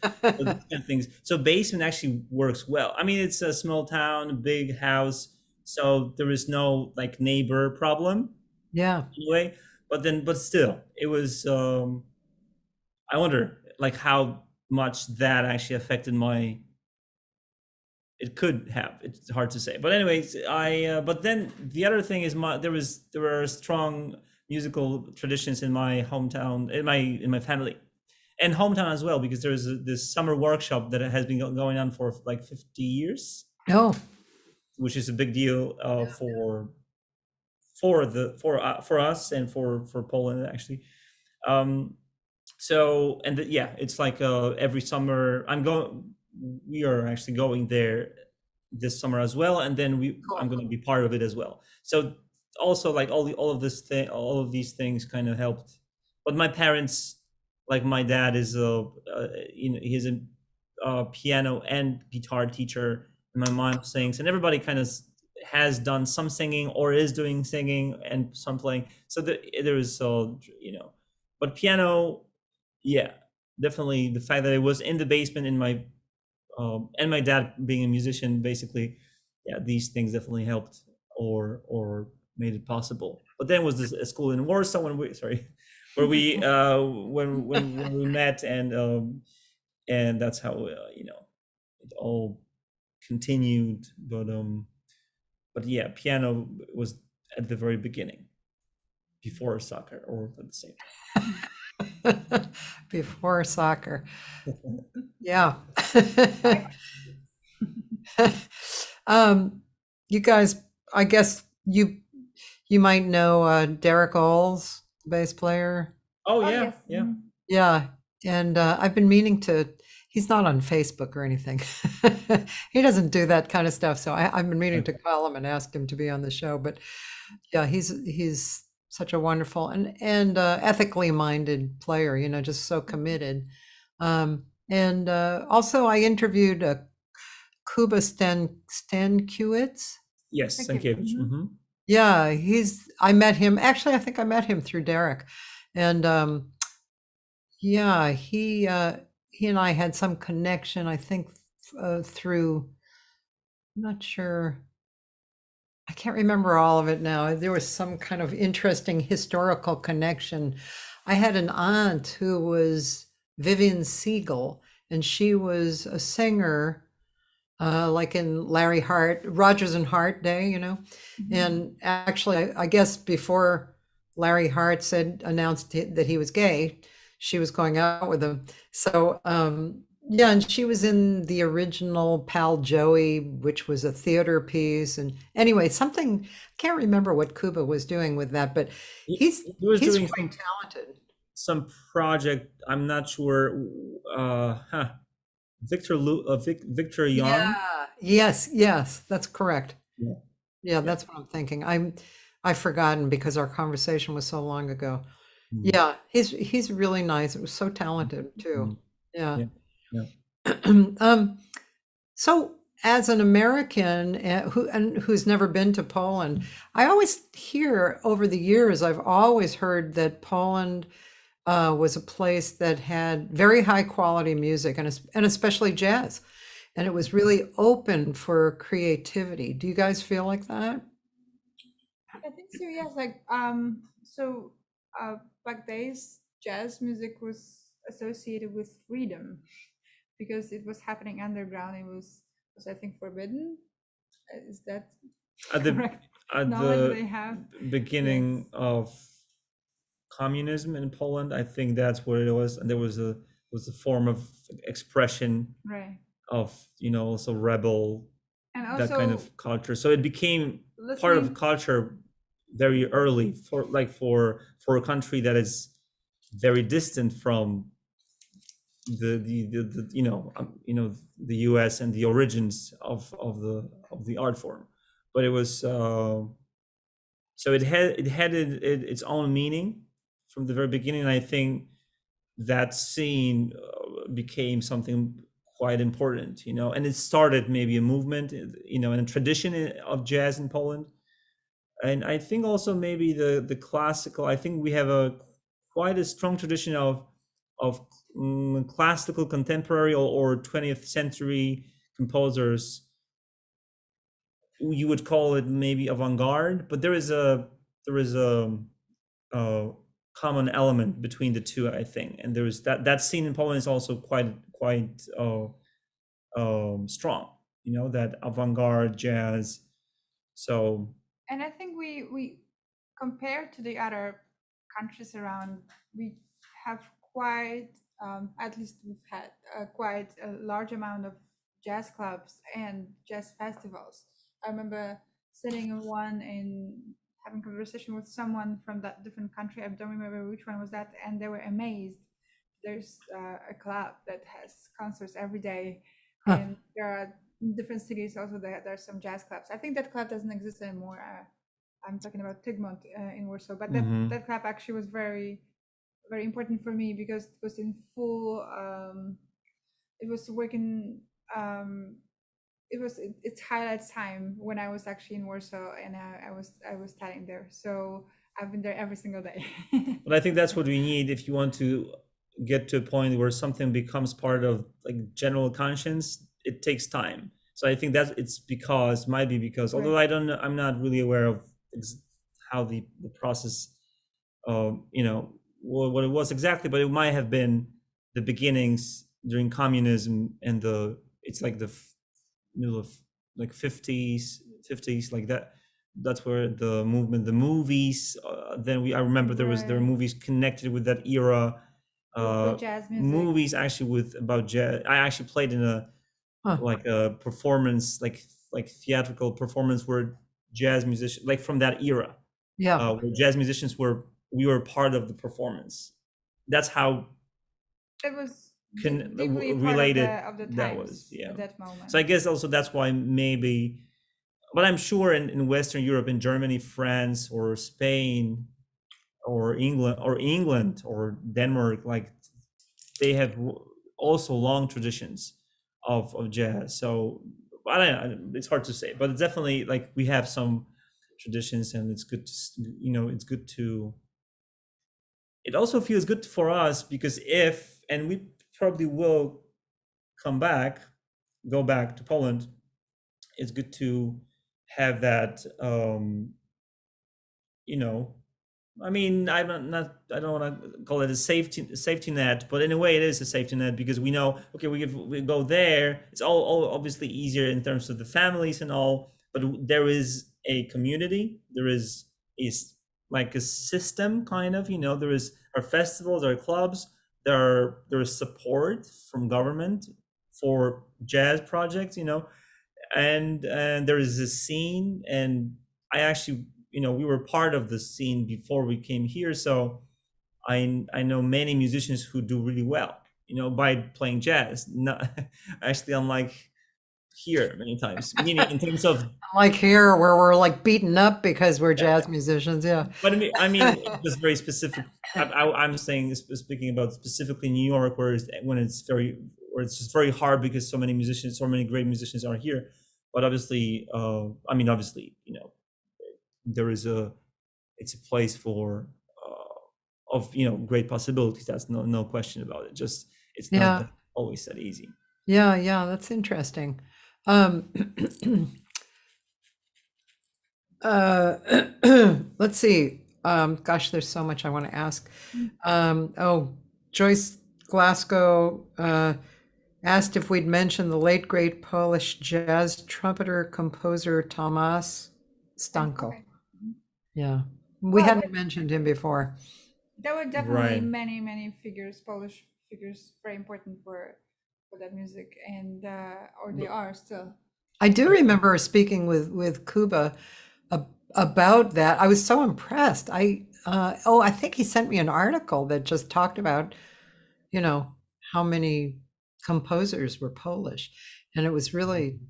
things. So basement actually works well. I mean, it's a small town, big house, so there is no like neighbor problem. Yeah. Anyway, but still, it was. I wonder like how much that actually affected it could have. It's hard to say. But anyways, but then the other thing is there were strong musical traditions in my hometown, in my family, and hometown as well, because there's this summer workshop that has been going on for like 50 years. Oh, which is a big deal for us and for Poland actually. So it's like every summer we are actually going there this summer as well, and then I'm going to be part of it as well. So also like all of these things kind of helped. But my parents, like my dad is he's a piano and guitar teacher, and my mom sings, and everybody kind of has done some singing or is doing singing and some playing. So there is but piano. Yeah, definitely the fact that it was in the basement in my and my dad being a musician, basically, yeah, these things definitely helped or made it possible. But then was this a school in Warsaw where we when we met, and that's how it all continued. But yeah, piano was at the very beginning, before soccer, or at the same time. Before soccer. Yeah. You guys, I guess you might know Derek Oles, the bass player. Oh yeah, yes. yeah. Yeah, and I've been meaning to. He's not on Facebook or anything. He doesn't do that kind of stuff. So I've been meaning to call him and ask him to be on the show. But yeah, he's such a wonderful and ethically minded player. Just so committed. And also, I interviewed Kuba Stankiewicz. Yes, Thank you. Stankiewicz. Mm-hmm. Yeah, I met him. Actually, I think I met him through Derek, and yeah, he and I had some connection. I think through. I'm not sure. I can't remember all of it now. There was some kind of interesting historical connection. I had an aunt who was Vivian Segal, and she was a singer, like in Larry Hart, Rogers and Hart Day, you know. And actually, I guess before Larry Hart announced that he was gay, she was going out with him. So yeah, and she was in the original Pal Joey, which was a theater piece. And anyway, something, I can't remember what Kuba was doing with that, but he's was doing quite talented. some project. I'm not sure. Victor Young. Yeah. Yes, that's correct. Yeah. Yeah, that's what I'm thinking. I've forgotten because our conversation was so long ago. Yeah, he's really nice. It was so talented too. Yeah. So as an American who's never been to Poland, I always hear over the years, I've always heard that Poland was a place that had very high quality music and especially jazz. And it was really open for creativity. Do you guys feel like that? I think so, yes. Like, back days, jazz music was associated with freedom because it was happening underground. It was I think, forbidden. Is that correct? At knowledge they have? beginning of communism in Poland, I think that's what it was, and there was a form of expression, right, of, you know, also rebel, and also that kind of culture. So it became part of culture very early for a country that is very distant from the you know the US and the origins of the art form. But it was so it had its own meaning from the very beginning. And I think that scene became something quite important, you know, and it started maybe a movement, you know, and a tradition of jazz in Poland. And I think also maybe the classical, I think we have quite a strong tradition of classical, contemporary, or 20th century composers. You would call it maybe avant-garde, but there is a common element between the two, I think. And there is that scene in Poland is also quite strong, you know, that avant-garde jazz. So, and I think we compared to the other countries around, we have quite at least we've had quite a large amount of jazz clubs and jazz festivals. I remember sitting in one and having a conversation with someone from that different country. I don't remember which one was that, and they were amazed. There's a club that has concerts every day, and there are different cities also. There are some jazz clubs. I think that club doesn't exist anymore. I'm talking about Tygmont in Warsaw, but that club actually was very, very important for me because it was in full. It was working. It was its highlight time when I was actually in Warsaw, and I was studying there. So I've been there every single day. But I think that's what we need if you want to get to a point where something becomes part of like general conscience. It takes time. So I think that might be because, although I'm not really aware of how the process, you know, what it was exactly, but it might have been the beginnings during communism and it's like the middle of like 50s like that. That's where the movement, the movies, I remember there were movies connected with that era, jazz music. movies actually about jazz. I actually played in a performance, like theatrical performance where jazz musicians, like from that era, where jazz musicians we were part of the performance. That's how it was related of the that was at that moment. So I guess also that's why maybe, but I'm sure in Western Europe, in Germany, France, or Spain, or England or Denmark, like they have also long traditions of jazz. So I don't know, it's hard to say, but it's definitely like we have some traditions, and it's good to, you know, it's good to, it also feels good for us because and we probably will go back to Poland, it's good to have that, you know, I mean, I don't want to call it a safety net, but in a way, it is a safety net because we know, okay, we go there. It's all obviously easier in terms of the families and all, but there is a community. There is like a system, kind of. There are festivals, there are clubs, there is support from government for jazz projects. And there is a scene, and I actually, we were part of the scene before we came here, so I know many musicians who do really well, by playing jazz. Not actually, unlike here many times, meaning in terms of. Like here, where we're like beaten up because we're jazz musicians. Yeah. But I mean, just very specific. I'm saying, speaking about specifically New York, where it's just very hard because so many great musicians are here. But obviously, it's a place for of great possibilities. That's no question about it. Just it's not always that easy. Yeah, that's interesting. Let's see. Gosh, there's so much I want to ask. Joyce Glasgow asked if we'd mentioned the late great Polish jazz trumpeter composer Tomasz Stanko. Okay. Yeah, we hadn't mentioned him before. There were definitely Right. many Polish figures, very important for that music, and or they are still. I do remember speaking with Kuba about that. I was so impressed. I think he sent me an article that just talked about, how many composers were Polish, and it was really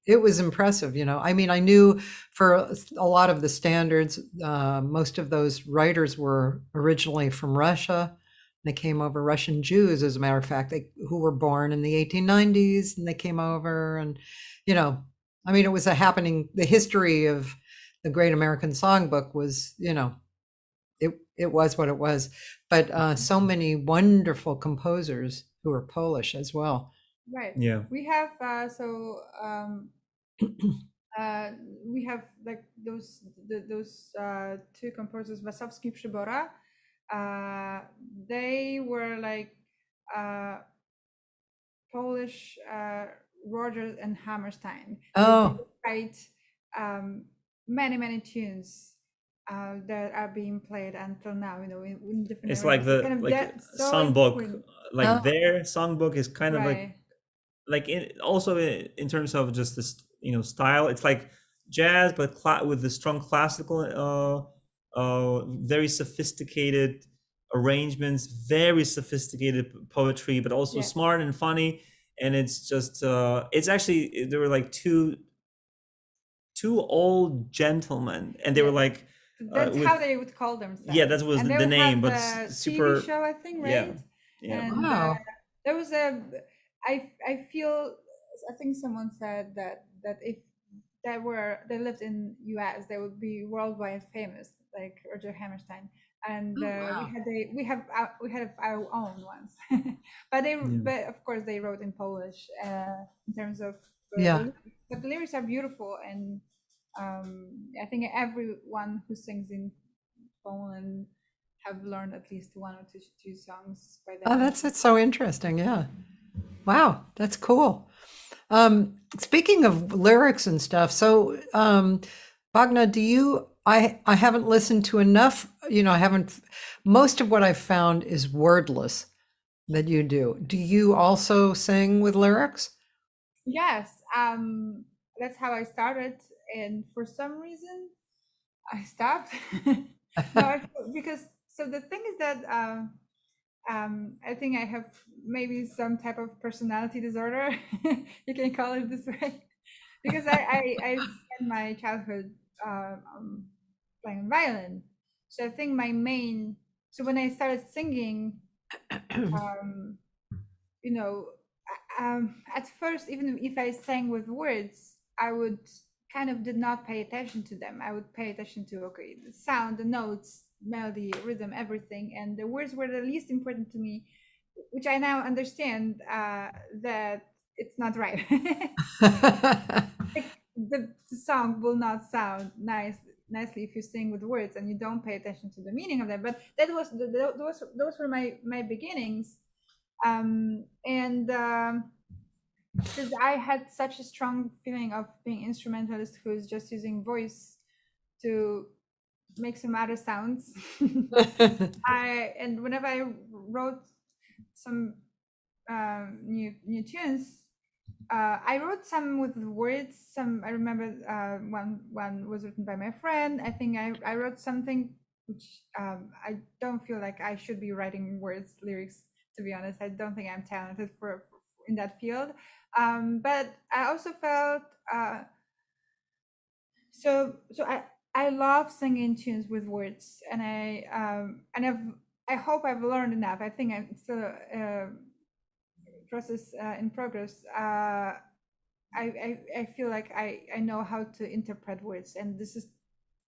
it was impressive. I mean, I knew for a lot of the standards, most of those writers were originally from Russia. They came over, Russian Jews, as a matter of fact, who were born in the 1890s, and they came over, and I mean, it was the history of the Great American Songbook was, it was what it was. But so many wonderful composers who are Polish as well. Right. Yeah. We have we have like those two composers, Wasowski, Przybora. They were like Polish Rogers and Hammerstein. Oh. They write many tunes that are being played until now. In different. It's like the kind of songbook, important. their songbook is kind of Right. also in terms of just this style. It's like jazz, but with the strong classical, very sophisticated arrangements, very sophisticated poetry, but also Yes. smart and funny. And it's just it's actually, there were like two old gentlemen, and they were like. That's how they would call themselves. Yeah, that was And they the would name, have but a super. TV show, I think, Yeah. right? Yeah. And Wow. there was I feel, I think someone said that if they lived in US, they would be worldwide famous, like Roger Hammerstein. And Oh, wow. we had our own ones, but of course they wrote in Polish in terms of lyrics. But the lyrics are beautiful, and I think everyone who sings in Poland have learned at least one or two songs by them. Oh, that's so interesting. Yeah. Wow, that's cool. Speaking of lyrics and stuff, so Bogna, I haven't listened to enough, most of what I've found is wordless that you do. Do you also sing with lyrics? Yes, that's how I started, and for some reason I stopped. Because the thing is that I think I have maybe some type of personality disorder. You can call it this way, because I spent my childhood playing violin. So I think so when I started singing, at first, even if I sang with words, I would kind of did not pay attention to them. I would pay attention to, the sound, the notes, melody, rhythm, everything. And the words were the least important to me, which I now understand that it's not right. The song will not sound nice nicely if you sing with words and you don't pay attention to the meaning of them. But that was those were my beginnings, and because I had such a strong feeling of being instrumentalist who's just using voice to make some other sounds. And whenever I wrote some new tunes, I wrote some with words. Some I remember one was written by my friend. I think I wrote something which I don't feel like I should be writing lyrics. To be honest, I don't think I'm talented for in that field. But I also felt so I love singing tunes with words, and I hope I've learned enough. I think I'm still process in progress. I feel like I know how to interpret words, and this is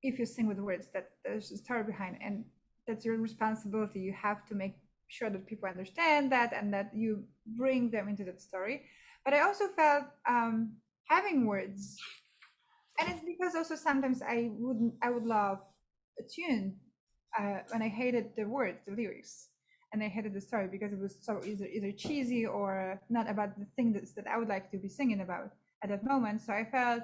if you sing with words, that there's a story behind, and that's your responsibility. You have to make sure that people understand that and that you bring them into that story. But I also felt having words, and it's because also sometimes I would love a tune and I hated the words, the lyrics, and I hated the story because it was so either cheesy or not about the thing that I would like to be singing about at that moment. So I felt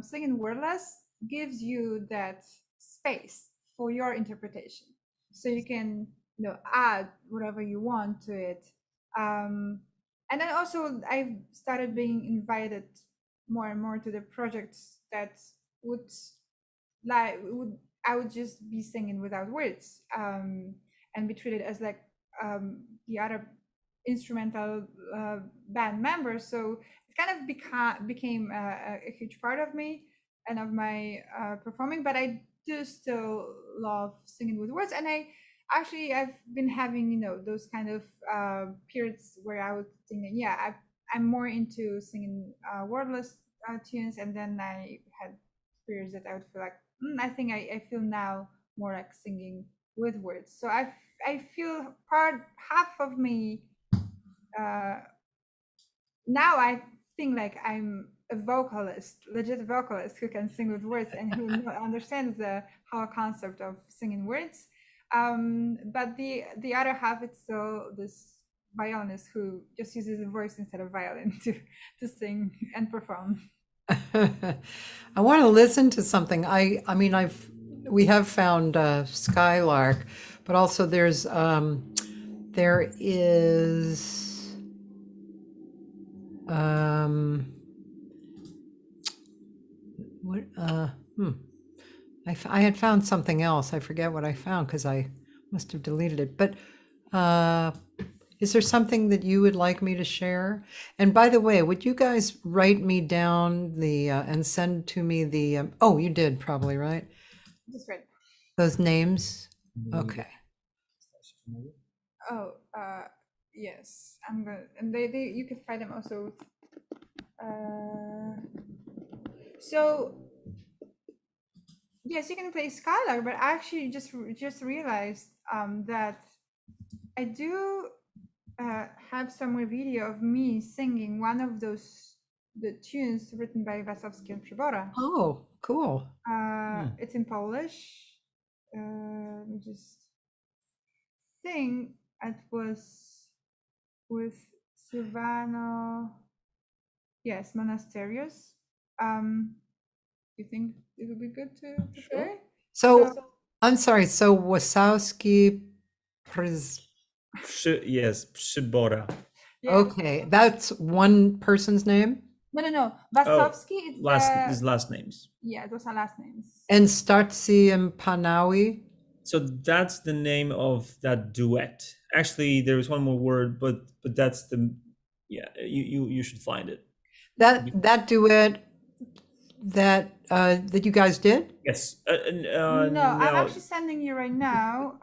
singing wordless gives you that space for your interpretation, so you can add whatever you want to it. And then also I've started being invited more and more to the projects that I would just be singing without words, and be treated as like the other instrumental band members. So it kind of became a huge part of me and of my performing. But I do still love singing with words, and I've been having those kind of periods where I would think, I'm more into singing wordless tunes, and then I had periods that I would feel like I think I feel now more like singing with words. So I feel half of me now I think like I'm a vocalist, legit vocalist who can sing with words and who understands the whole concept of singing words. But the other half, it's still this violinist who just uses a voice instead of violin to sing and perform. I want to listen to something. I mean, we have found Skylark, but also there is what I had found something else. I forget what I found because I must have deleted it. But is there something that you would like me to share? And by the way, would you guys write me down and send to me the? Oh, you did probably, right? Just right. Those names. Okay. Oh, yes. I'm gonna, and they you can find them also. So yes, you can play Skylark, but I actually just realized that I do have somewhere video of me singing one of the tunes written by Wasowski and Przybora. Oh, cool. It's in Polish. Let me just think. It was with Silvano. Yes, Monasterios. You think it would be good to play? So I'm sorry. So Wasowski, Yes, Przybora. Yes. Okay, that's one person's name. No. Wasowski. It's his last names. Yeah, those are last names. And Starcy and Panawi. So that's the name of that duet. Actually, there was one more word, but that's you should find it. That duet that you guys did? Yes. No, I'm actually sending you right now.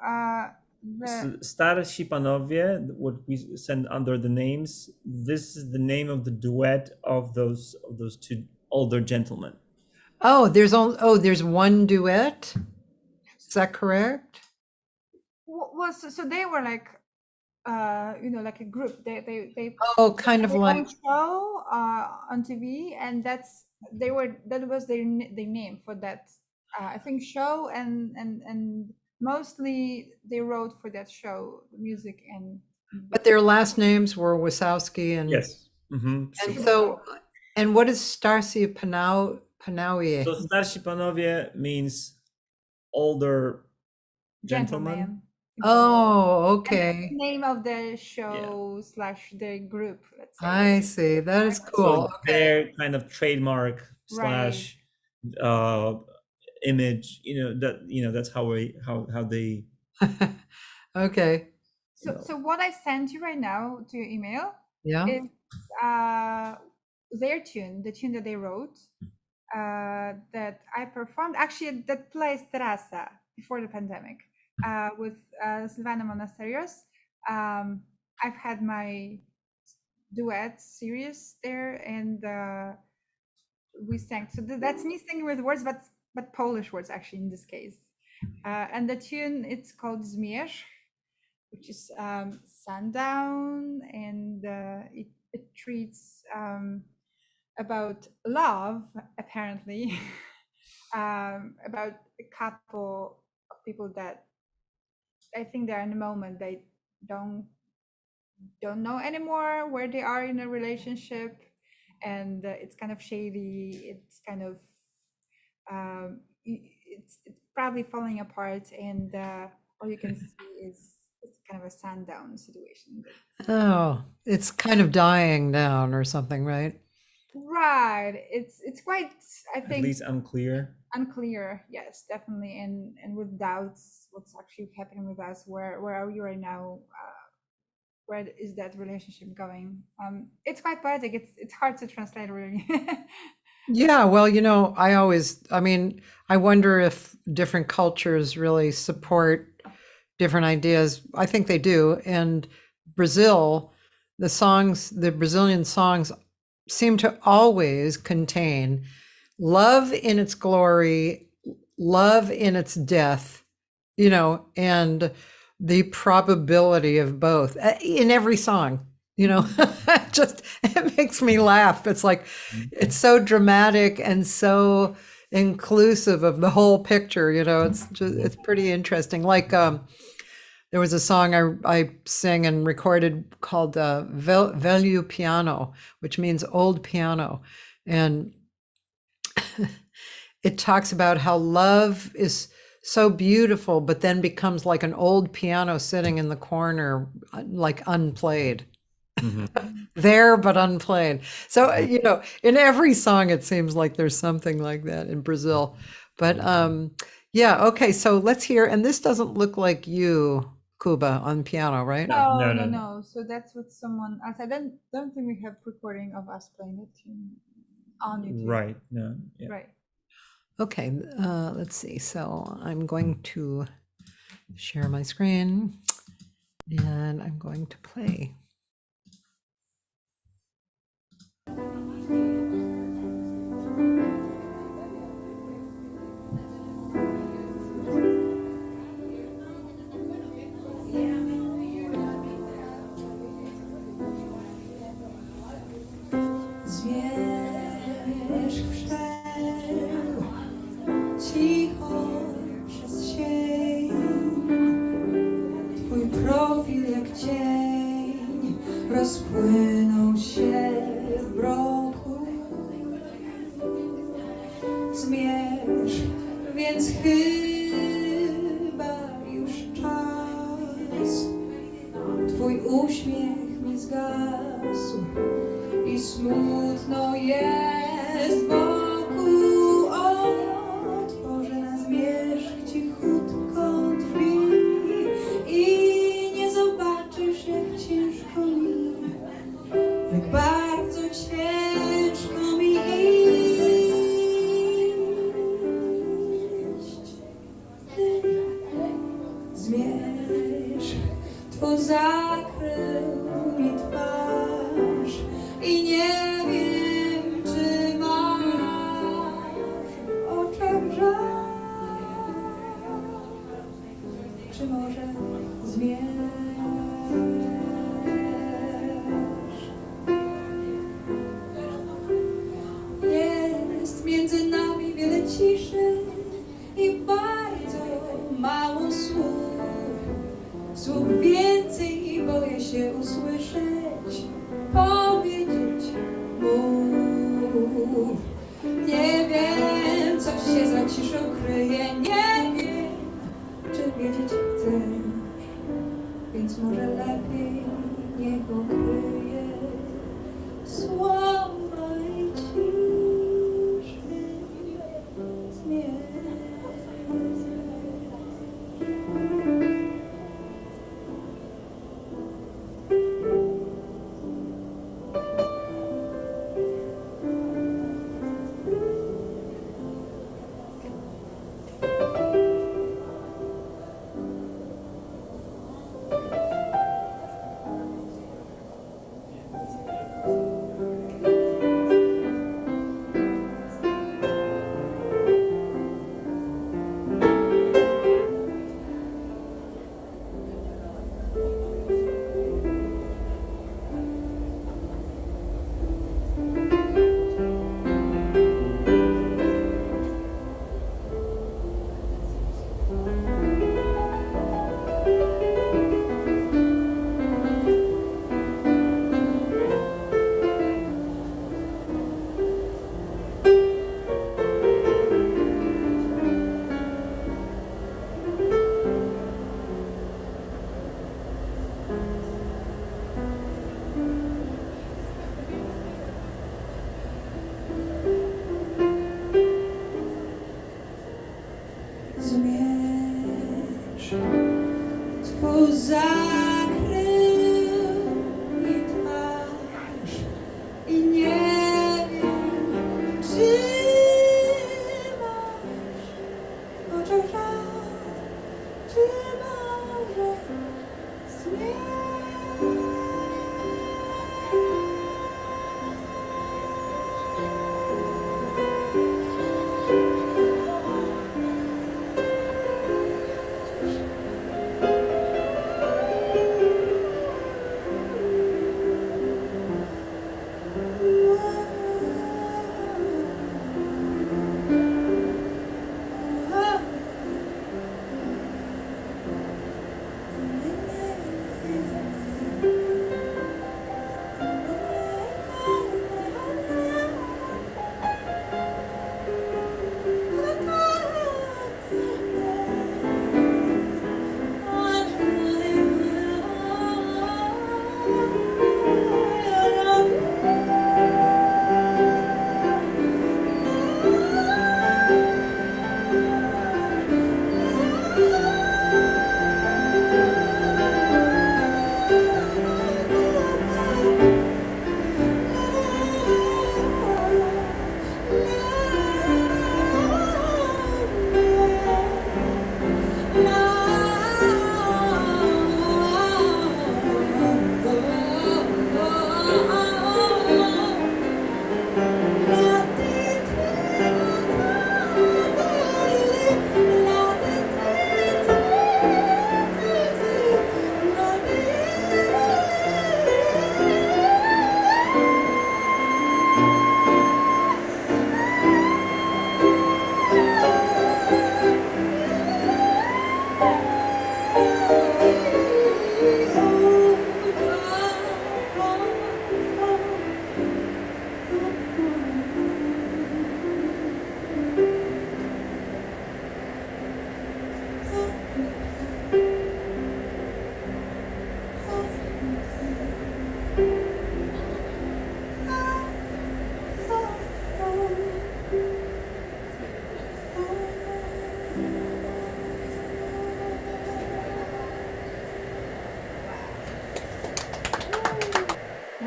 Starsi Panowie, what we send under the names. This is the name of the duet of those two older gentlemen. Oh, there's one duet. Is that correct? Well, so they were like, like a group. They kind of like show on TV, and that was their name for that I think show, and mostly they wrote for that show music and. But their last names were Wasowski and Yes. and so and what is Starsi Panawie? So starsi panowie means older gentlemen. Oh, And okay. that's the name of the show / the group, let's say. I see. That is cool. So their kind of trademark Right. / image, that's how they. Okay. So what I sent you right now to your email Yeah. is their tune, the tune that they wrote, that I performed actually at that place Terasa before the pandemic, with Silvana Monasterios. I've had my duet series there, and we sang. So that's me singing with words, but Polish words actually in this case. And the tune, it's called Zmierzch, which is sundown, and it treats about love, apparently, about a couple of people that I think they're in a moment they don't know anymore where they are in a relationship, and it's kind of shady. It's kind of it's probably falling apart, and all you can see is it's kind of a sundown situation. Oh, it's kind of dying down or something, right? Right. It's quite, I At think, least unclear. unclear. Yes, definitely, and with doubts, what's actually happening with us? Where are we right now? Where is that relationship going? It's quite poetic. It's hard to translate, really. Yeah, well, I wonder if different cultures really support different ideas. I think they do. And Brazil, the Brazilian songs seem to always contain love in its glory, love in its death, and the probability of both in every song. It makes me laugh. It's like, it's so dramatic and so inclusive of the whole picture. It's pretty interesting. Like, there was a song I sang and recorded called Velho Piano, which means old piano. And it talks about how love is so beautiful, but then becomes like an old piano sitting in the corner, like unplayed. There, but unplayed. So, in every song, it seems like there's something like that in Brazil. But yeah, okay, so let's hear. And this doesn't look like you, Kuba, on piano, right? No. So that's what someone else. I don't think we have recording of us playing it on YouTube. Right. No. Yeah. Right. Okay, let's see. So I'm going to share my screen and I'm going to play. Cicho przez sień, twój profil jak cień rozpłynął się w mroku. Zmierz, więc chyba już czas. Twój uśmiech mi zgasł i smutno jest wokół. Otworzę na zmierzch cichutką drzwi i nie zobaczysz, jak ciężko mi, jak bardzo ciężko mi iść. Ty zmierz, twój zakrył mi twarz i nie wiem, czy masz w oczach żal, czy może zmierz. Jest między nami wiele ciszy więcej boję się usłyszeć, powiedzieć. Mów. Nie wiem, co się za ciszą kryje, nie wiem, czy wiedzieć chcesz, więc może lepiej niech ukryje słowa i ciszy zmień. Zmierz twą zakrył mi twarz i nie wiem, czy masz w oczach żal, czy może zmierz.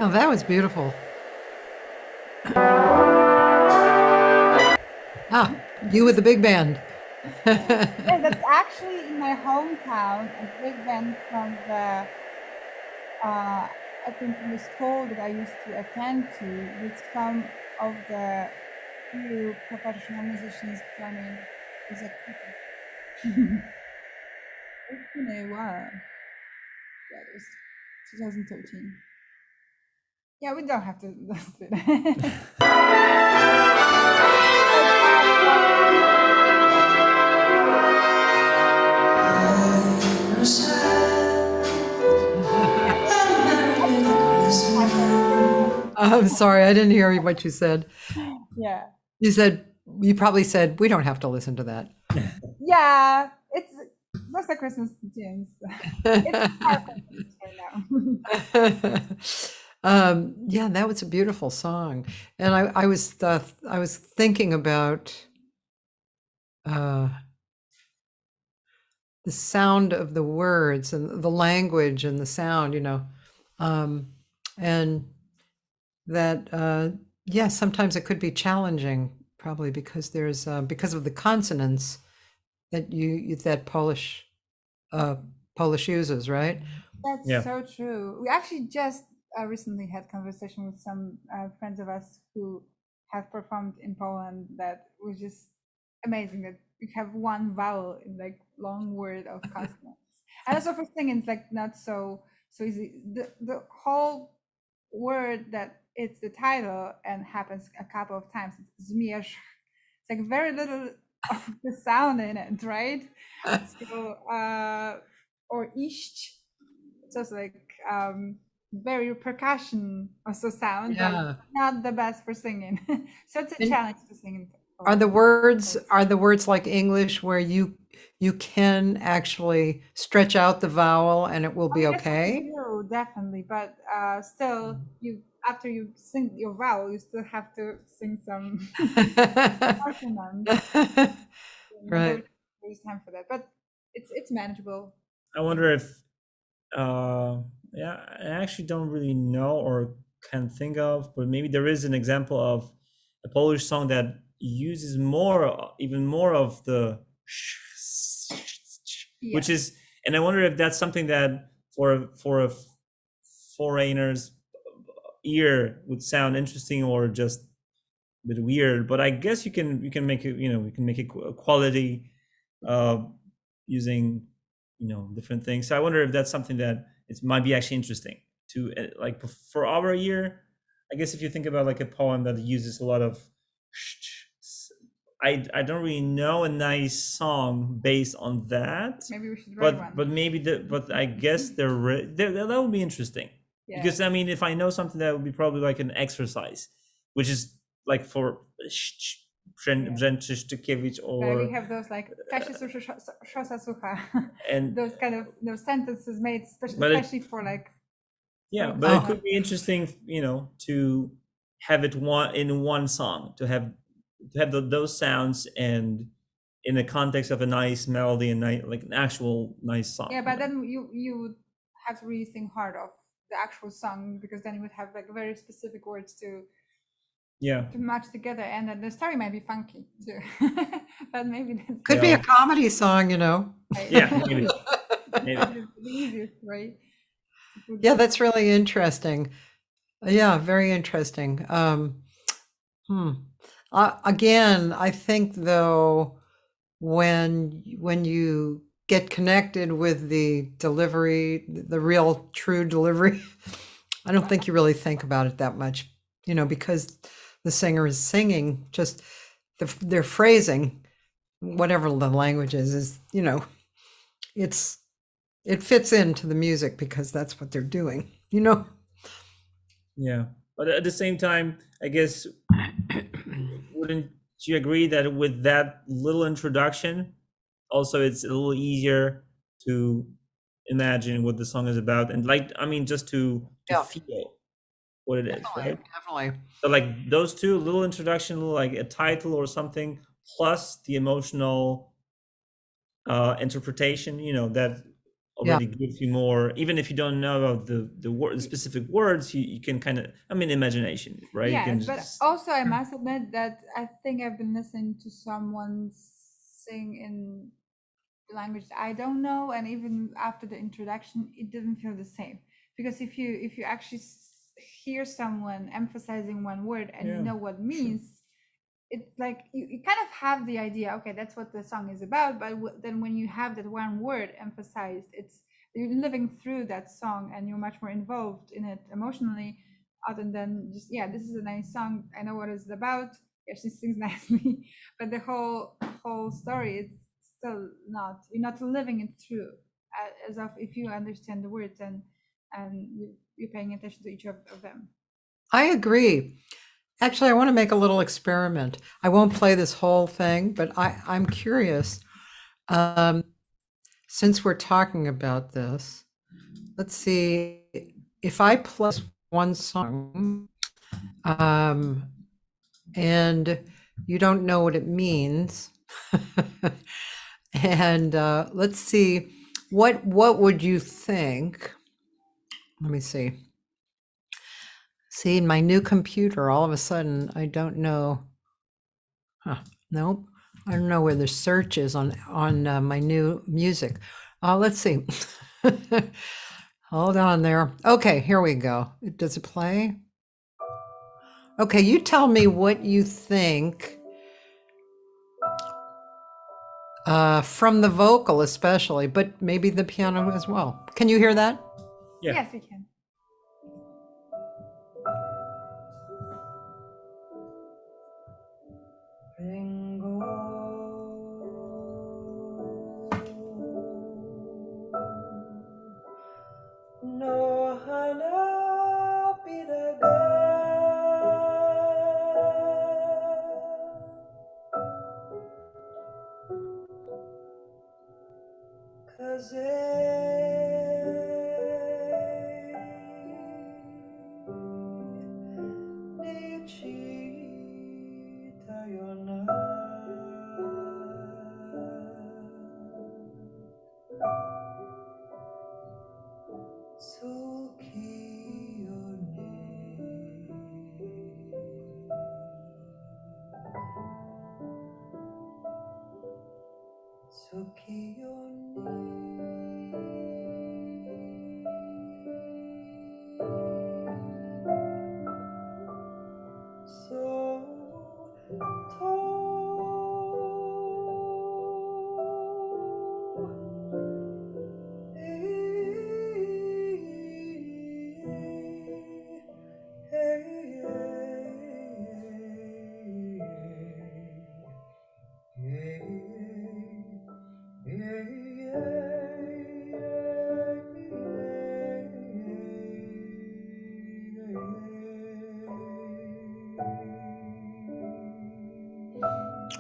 Oh, that was beautiful. Ah, you with the big band. Yeah, that's actually in my hometown, a big band from the, I think from the school that I used to attend to, with some of the few professional musicians joining as a couple. It's been a while. Yeah, it was 2013. Yeah, we don't have to list it. I'm sorry, I didn't hear what you said. Yeah. You probably said, we don't have to listen to that. Yeah, it's those are Christmas tunes. It's hard right now. Yeah, that was a beautiful song. And I was thinking about the sound of the words and the language and the sound, and that yeah, sometimes it could be challenging, probably because there's because of the consonants that that Polish uses, right? That's Yeah. so true. We actually just recently had conversation with some friends of us who have performed in Poland. That was just amazing. That we have one vowel in like long word of consonants, and also for singing, it's like not so easy. The whole word that it's the title and happens a couple of times. It's zmierzch. It's like very little of the sound in it, right? So or iść. It's also like very percussion also sound, Yeah. but not the best for singing. So it's a And challenge to sing in Are the Polish. words like English where you can actually stretch out the vowel and it will be Yes, you okay? do, definitely, but still, you after you sing your vowel, you still have to sing some consonants. Right. There's time for that, but it's manageable. I wonder if, yeah, I actually don't really know or can think of, but maybe there is an example of a Polish song that uses even more of the, which Yeah. is, and I wonder if that's something that for a foreigner's ear would sound interesting or just a bit weird. But I guess you can make it, we can make it quality using different things. So I wonder if that's something that it might be actually interesting to like for our ear. I guess if you think about like a poem that uses a lot of, I don't really know a nice song based on that. Maybe we should write one. But maybe but I guess that would be interesting. Yeah. Because I mean, if I know something, that would be probably like an exercise, which is like for Brzęczyszczykiewicz Like we or have those like Kasia Szosa Sucha, and those kind of sentences made But it- especially for like yeah, for but Oh. it could be interesting, to have it in one song, to have those sounds and in the context of a nice melody and like an actual nice song. yeah, but then you would have to really think hard of the actual song because then you would have like very specific words to Yeah. match together, and then the story might be funky too. But maybe that's Could be Yeah. a comedy song, right. Yeah, maybe. Maybe. the easiest, right? Yeah, that's really interesting. Yeah, very interesting. Again, I think though, when you get connected with the delivery, the real true delivery, I don't think you really think about it that much, because the singer is singing, just their phrasing, whatever the language is, it fits into the music because that's what they're doing, Yeah, but at the same time, I guess, wouldn't you agree that with that little introduction, also it's a little easier to imagine what the song is about, and like, I mean, just to Yeah. feel what it is, right? Definitely. So like those two, little introduction, little like a title or something, plus the emotional interpretation, that already gives you more. Even if you don't know about the specific words, you can kind of, I mean, imagination, right? You can Yes, but also I must admit that I think I've been listening to someone sing in language I don't know, and even after the introduction, it didn't feel the same. Because if you actually hear someone emphasizing one word and you Yeah, know what it means, it's like you kind of have the idea, okay, that's what the song is about. But then when you have that one word emphasized, it's you're living through that song and you're much more involved in it emotionally, other than just, yeah, this is a nice song, I know what it's about, yeah, she sings nicely, but the whole story, it's still not, you're not living it through as of if you understand the words and you're paying attention to each of them. I agree. Actually, I want to make a little experiment. I won't play this whole thing, but I'm curious. Since we're talking about this, let's see if I play one song, and you don't know what it means, and let's see what would you think? Let me see. See, in my new computer, all of a sudden, I don't know. Nope, I don't know where the search is on my new music. Let's see. Hold on there. Okay, here we go. Does it play? Okay, you tell me what you think. From the vocal especially, but maybe the piano as well. Can you hear that? Yeah. Yes, we can.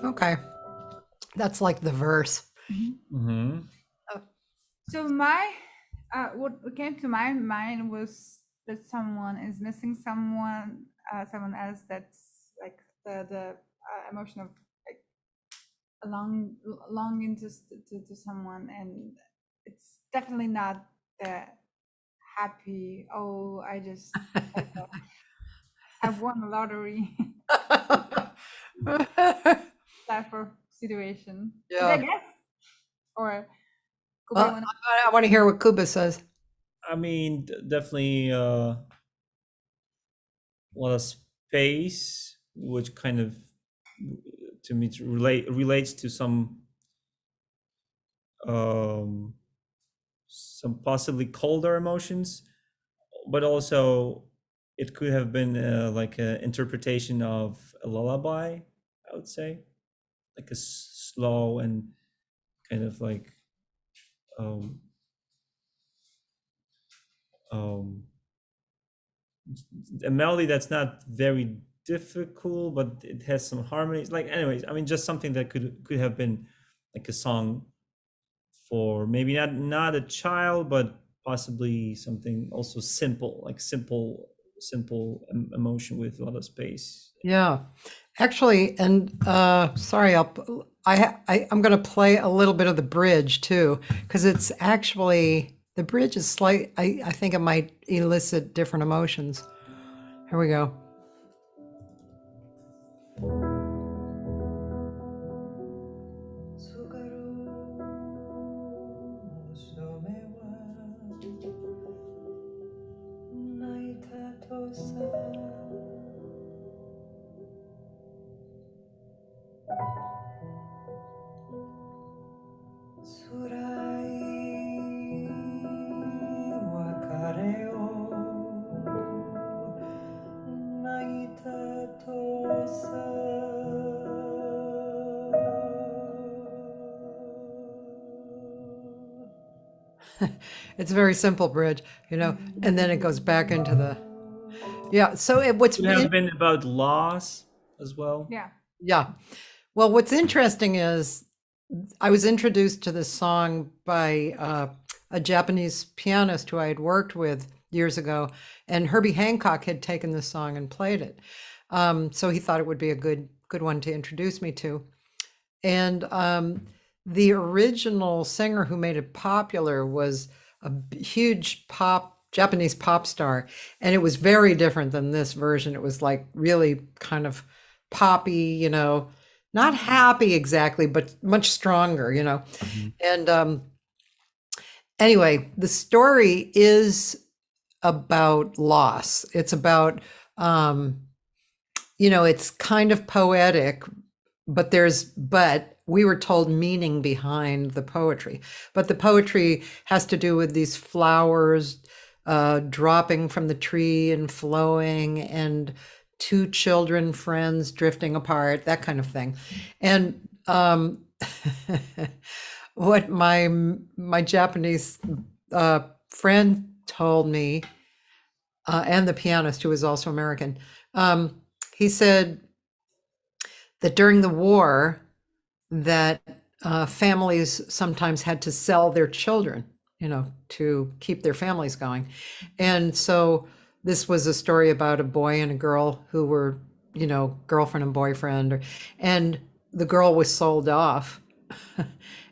Okay, that's like the verse. Mm-hmm. So what came to my mind was that someone is missing someone else, that's like the emotion of like a longing to someone, and it's definitely not the happy, oh, I just have won the lottery type of situation. Did I Yeah. guess? Or Kuba, you wanna- I want to hear what Kuba says. I mean, definitely a lot of space, which kind of, to me, relates to some possibly colder emotions, but also it could have been like an interpretation of a lullaby, I would say, like a slow and kind of like a melody that's not very difficult, but it has some harmonies. Like, anyways, I mean, just something that could have been like a song for maybe not a child, but possibly something also simple, like simple emotion with a lot of space. Yeah, actually, and sorry, I'm going to play a little bit of the bridge too, because it's actually the bridge is slight. I think it might elicit different emotions. Here we go. It's a very simple bridge, you know, and then it goes back into the, Yeah. So what's It has been about loss as well. Yeah. yeah. Well, what's interesting is I was introduced to this song by a Japanese pianist who I had worked with years ago, and Herbie Hancock had taken this song and played it. So he thought it would be a good one to introduce me to. And the original singer who made it popular was a huge Japanese pop star, and it was very different than this version. It was like really kind of poppy, you know, not happy exactly, but much stronger, you know. And anyway, the story is about loss. It's about, you know, it's kind of poetic, but we were told meaning behind the poetry. But the poetry has to do with these flowers dropping from the tree and flowing, and two children, friends drifting apart, that kind of thing. And what my Japanese friend told me, and the pianist who was also American, he said that during the war, that families sometimes had to sell their children, you know, to keep their families going. And so this was a story about a boy and a girl who were, you know, girlfriend and boyfriend, and the girl was sold off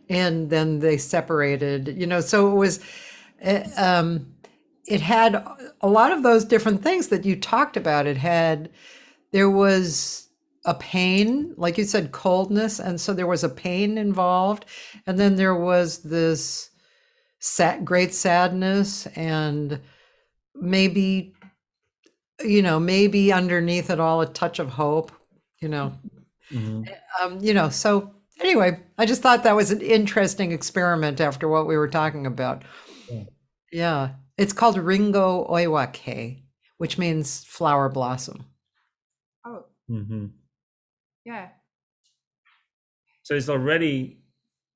and then they separated, you know. So it was, it had a lot of those different things that you talked about. There was a pain, like you said, coldness. And so there was a pain involved. And then there was this great sadness, and maybe, you know, maybe underneath it all, a touch of hope, you know. You know, so anyway, I just thought that was an interesting experiment after what we were talking about. Yeah. It's called Ringo Oiwake, which means flower blossom. Oh, yeah. So it's already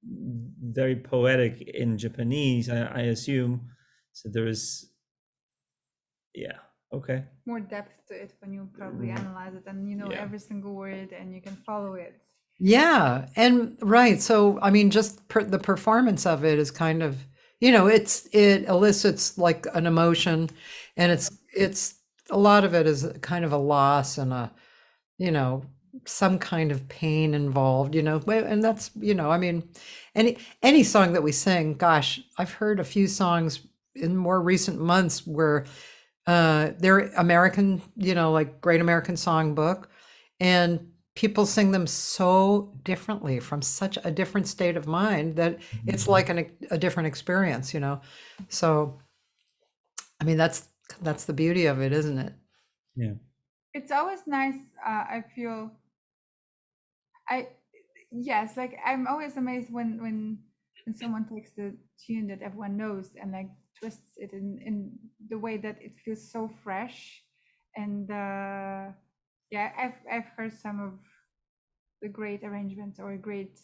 very poetic in Japanese, I assume. So there is, yeah, okay. More depth to it when you probably analyze it, and you know every single word and you can follow it. Yeah. And right. So, I mean, just the performance of it is kind of, you know, it elicits like an emotion, and it's a lot of it is kind of a loss and a, you know, some kind of pain involved, you know. And that's, you know, I mean, any song that we sing, gosh, I've heard a few songs in more recent months where they're American, you know, like Great American Songbook, and people sing them so differently from such a different state of mind that it's like a different experience, you know. So, I mean, that's the beauty of it, isn't it? Yeah. It's always nice. I feel. Yes, like I'm always amazed when someone takes the tune that everyone knows and like twists it in the way that it feels so fresh. And yeah, I've heard some of the great arrangements or great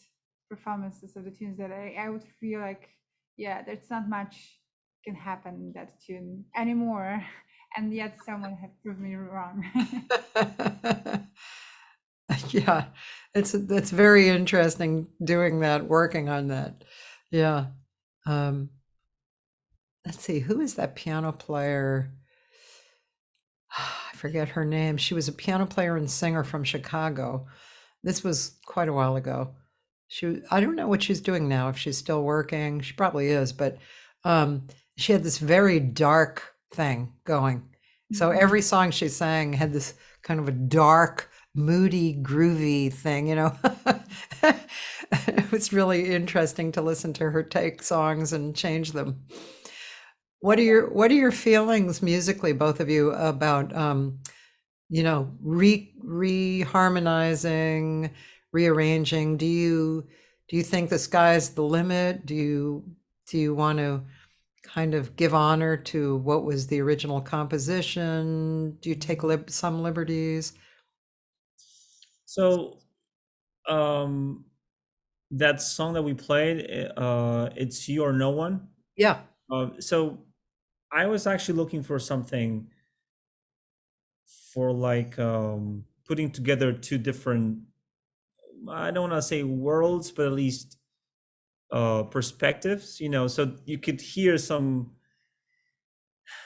performances of the tunes that I would feel like, yeah, there's not much can happen in that tune anymore, and yet someone have proved me wrong. Yeah, it's very interesting doing that, working on that. Yeah. Let's see, who is that piano player? I forget her name. She was a piano player and singer from Chicago. This was quite a while ago. I don't know what she's doing now, if she's still working. She probably is, but she had this very dark thing going. So every song she sang had this kind of a dark, moody, groovy thing, you know. It was really interesting to listen to her take songs and change them. What are your feelings musically, both of you, about you know, reharmonizing, rearranging? Do you think the sky's the limit? Do you want to kind of give honor to what was the original composition? Do you take some liberties? So that song that we played, it's You or No One. Yeah. So I was actually looking for something like putting together two different, I don't want to say worlds, but at least perspectives, you know, so you could hear some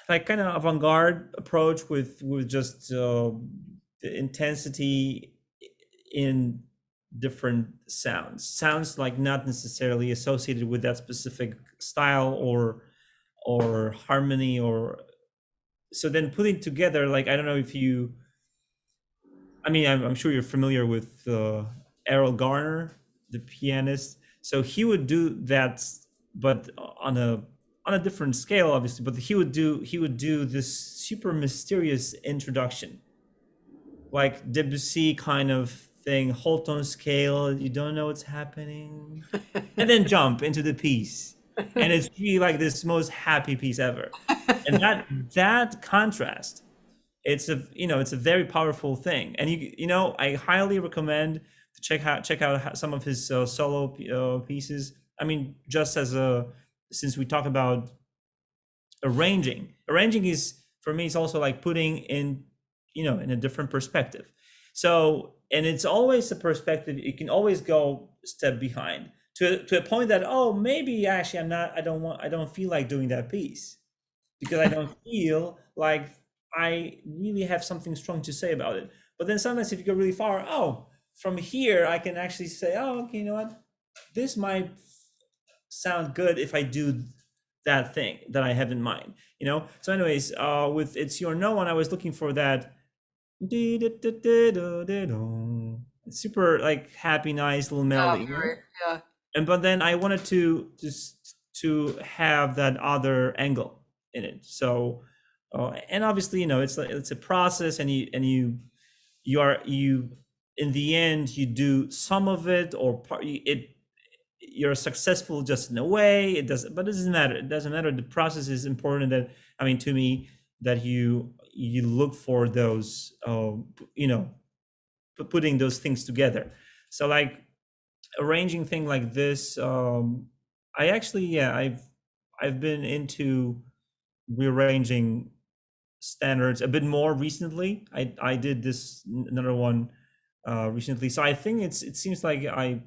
like kind of avant-garde approach with just the intensity in different sounds like not necessarily associated with that specific style or harmony, or so then putting together, like, I don't know if you, I mean, I'm sure you're familiar with Errol Garner, the pianist. So he would do that, but on a different scale, obviously. But he would do this super mysterious introduction, like Debussy kind of thing, whole tone scale. You don't know what's happening, and then jump into the piece, and it's really like this most happy piece ever. And that contrast, it's a very powerful thing. And you know, I highly recommend to check out some of his solo pieces. I mean, just as since we talk about arranging is, for me, it's also like putting in, you know, in a different perspective. So, and it's always a perspective, you can always go a step behind to a point that, oh, maybe actually I don't feel like doing that piece, because I don't feel like I really have something strong to say about it. But then sometimes if you go really far, oh, from here I can actually say, oh, okay, you know what, this might sound good if I do that thing that I have in mind, you know. So anyways, with It's Your No One, I was looking for that super like happy, nice little melody. Yeah. And but then I wanted to just to have that other angle in it. So and obviously, you know, it's a process, and you in the end you do some of it, or you're successful just in a way. It doesn't matter. It doesn't matter. The process is important. That, I mean, to me, that you look for those, you know, putting those things together. So like arranging thing like this, I actually, yeah, I've been into rearranging standards a bit more recently. I did this another one recently. So I think it seems like I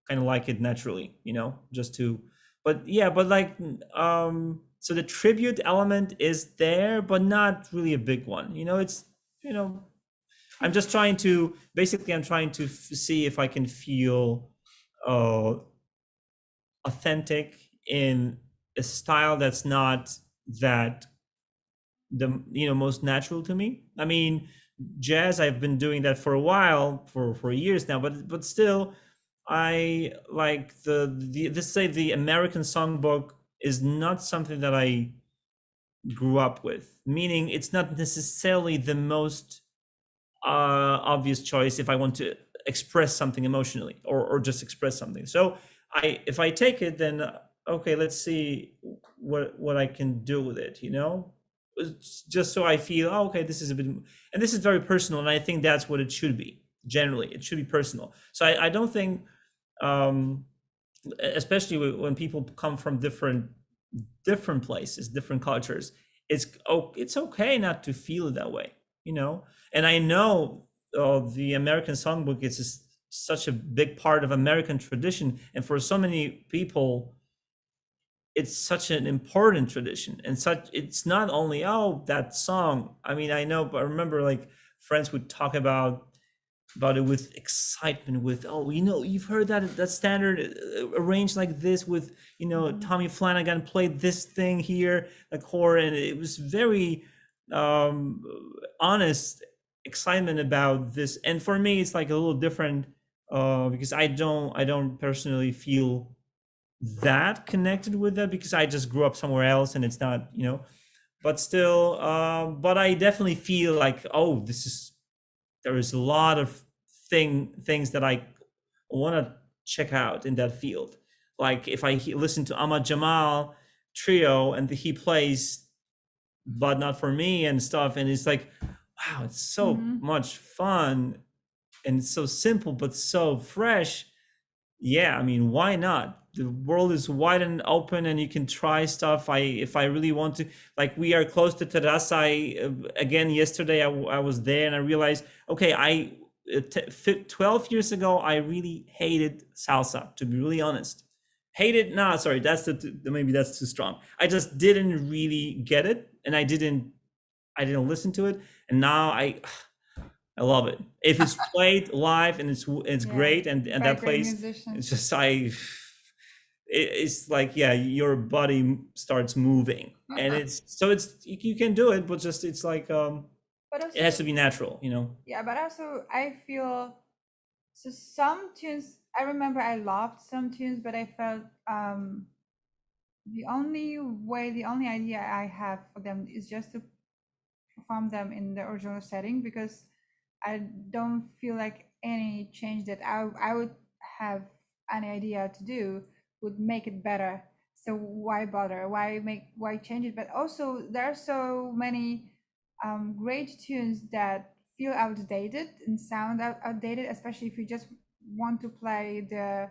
kind of like it naturally, you know, just to, but yeah, but like, so the tribute element is there, but not really a big one, you know. It's, you know, I'm just trying to, basically I'm trying to see if I can feel authentic in a style that's not that the, you know, most natural to me. I mean, jazz, I've been doing that for a while, for years now, but still, I like the American songbook is not something that I grew up with, meaning it's not necessarily the most obvious choice if I want to express something emotionally, or just express something. So if I take it, then okay, let's see what I can do with it, you know, just so I feel, oh, okay, this is a bit, and this is very personal, and I think that's what it should be. Generally, it should be personal. So I don't think, especially when people come from different places, different cultures, it's okay not to feel that way, you know. And I know the American songbook is just such a big part of American tradition, and for so many people, it's such an important tradition. And it's not only, oh, that song. I mean, I know, but I remember like friends would talk about it with excitement, with, oh, you know, you've heard that standard arranged like this, with, you know, Tommy Flanagan played this thing here, like chord, and it was very honest excitement about this. And for me, it's like a little different because I don't personally feel that connected with that, because I just grew up somewhere else, and it's not, you know, but still, but I definitely feel like, oh, there is a lot of things that I want to check out in that field. Like if I listen to Ahmad Jamal trio and he plays But Not For Me and stuff, and it's like, wow, it's so much fun, and it's so simple but so fresh. Yeah, I mean, why not? the world is wide and open, and you can try stuff. If I really want to, like, we are close to Terasa. Again, yesterday I was there, and I realized, okay, 12 years ago I really hated salsa, to be really honest. Hated, no, sorry, maybe that's too strong. I just didn't really get it, and I didn't listen to it, and now I love it. If it's played live and it's Yeah, great, and by that great plays, musicians. it's just it's like, yeah, your body starts moving, and you can do it, but just it's like But it has also, to be natural, you know. yeah, but also I feel so some tunes. I remember I loved some tunes, but I felt the only idea I have for them is just to perform them in the original setting, because I don't feel like any change that I would have any idea to do would make it better. So why bother? Why change it? But also there are so many great tunes that feel outdated and sound outdated, especially if you just want to play the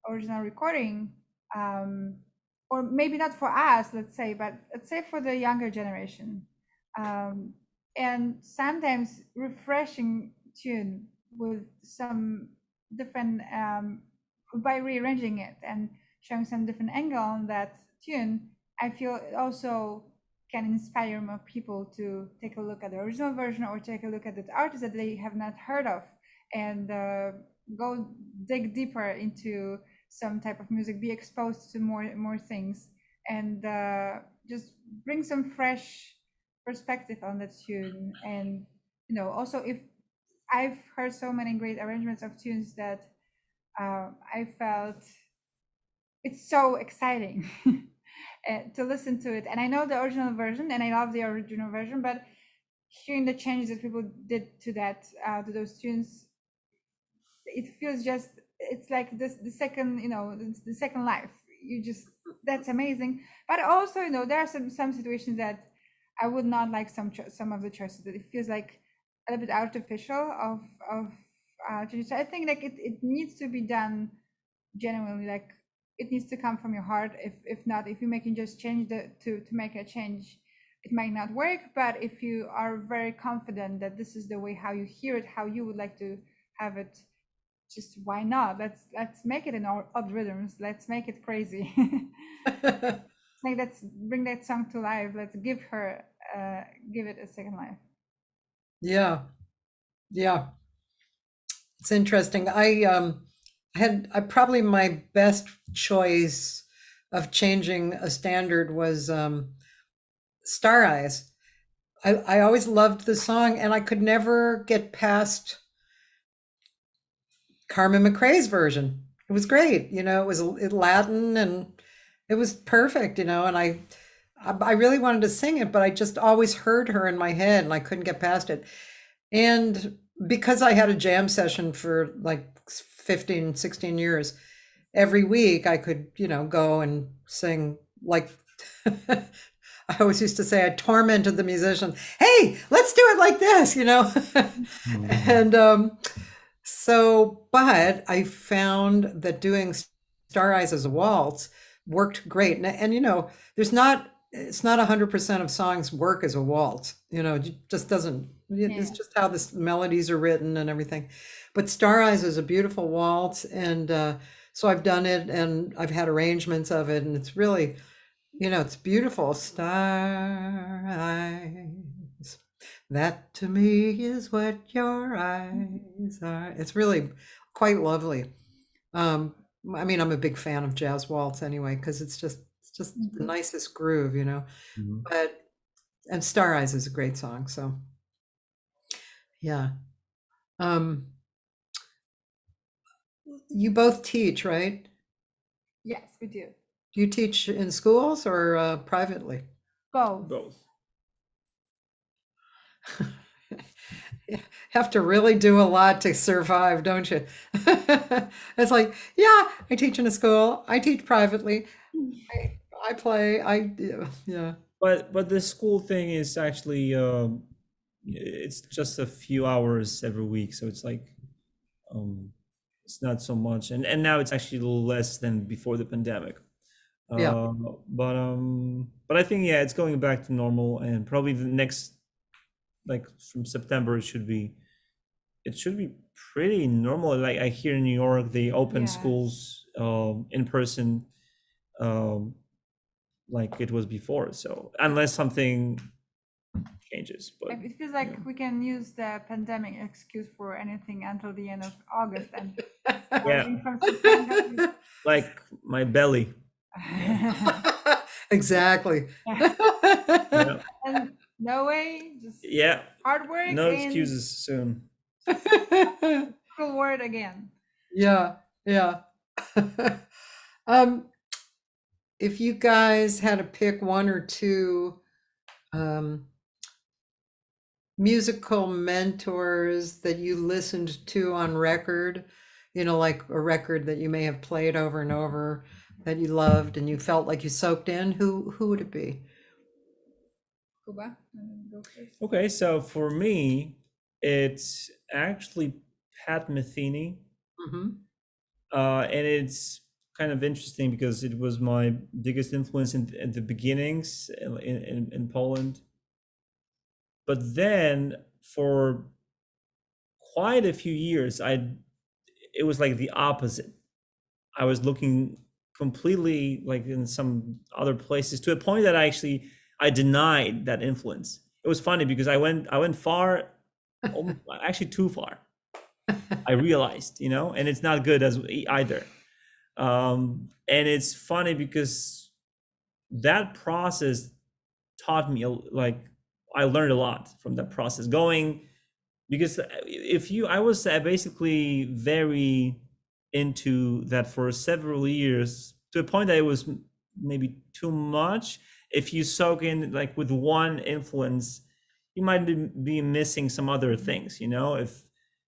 original recording. Or maybe not for us, let's say, but let's say for the younger generation. And sometimes refreshing tune with some different by rearranging it and showing some different angle on that tune, I feel it also can inspire more people to take a look at the original version or take a look at the artist that they have not heard of, and go dig deeper into some type of music, be exposed to more things, and just bring some fresh perspective on the tune. And also, if I've heard so many great arrangements of tunes that I felt it's so exciting to listen to it. And I know the original version, and I love the original version, but hearing the changes that people did to that to those tunes, it feels just, it's like this the second, it's the second life. That's amazing. But also, there are some situations that I would not like some of the choices, that it feels like a little bit artificial of changes. So I think like it needs to be done genuinely, like it needs to come from your heart. If not, if you're making just change to make a change, it might not work. But if you are very confident that this is the way how you hear it, how you would like to have it, just why not? Let's make it in odd rhythms. Let's make it crazy. Like, let's bring that song to life. Let's give it a second life. Yeah. It's interesting. I probably my best choice of changing a standard was Star Eyes. I always loved the song, and I could never get past Carmen McRae's version. It was great, it was Latin, and it was perfect, and I really wanted to sing it, but I just always heard her in my head, and I couldn't get past it. And because I had a jam session for like 15, 16 years, every week I could, go and sing, like, I always used to say, I tormented the musician. Hey, let's do it like this, And but I found that doing Star Eyes as a waltz worked great. And it's not 100% of songs work as a waltz, it just doesn't, it's just how the melodies are written and everything. But Star Eyes is a beautiful waltz. And so I've done it, and I've had arrangements of it, and it's really, it's beautiful. Star eyes, that to me is what your eyes are. It's really quite lovely. I mean, I'm a big fan of jazz waltz anyway, because it's just the nicest groove, But and Star Eyes is a great song. So yeah. You both teach, right? Yes, we do. Do you teach in schools or privately? Both. You have to really do a lot to survive, don't you? It's like, yeah, I teach in a school, I teach privately, I play, yeah. But the school thing is actually it's just a few hours every week, so it's like it's not so much, and now it's actually less than before the pandemic. Yeah. But I think it's going back to normal, and probably the next, like from September, it should be pretty normal. Like I hear in New York, they open Yes. schools in person, like it was before. So unless something changes, but It feels like we can use the pandemic excuse for anything until the end of August, and starting from September. like my belly. Exactly. Yeah. And no way, just Yeah, hard work no and excuses soon. full word again. Yeah, yeah. If you guys had to pick one or two musical mentors that you listened to on record, like a record that you may have played over and over that you loved and you felt like you soaked in, who would it be? Kuba, go first. Okay, so for me, it's actually Pat Metheny, Mm-hmm. and it's kind of interesting because it was my biggest influence in the beginnings in Poland. But then for quite a few years, it was like the opposite. I was looking completely like in some other places, to a point that I denied that influence. It was funny because I went far, actually too far. I realized, and it's not good as either. And it's funny because that process taught me, like, I learned a lot from that process because I was basically very into that for several years, to a point that it was maybe too much. If you soak in like with one influence, you might be missing some other things, if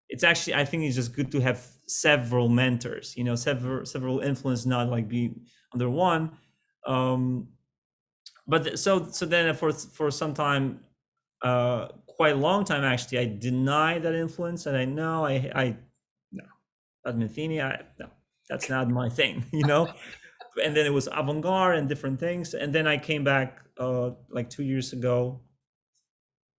it's actually, I think it's just good to have several mentors, several influence, not like be under one. But so then for some time, quite a long time actually, I denied that influence, and I know no, Pat Metheny, no, that's not my thing, And then it was avant-garde and different things, and then I came back like 2 years ago,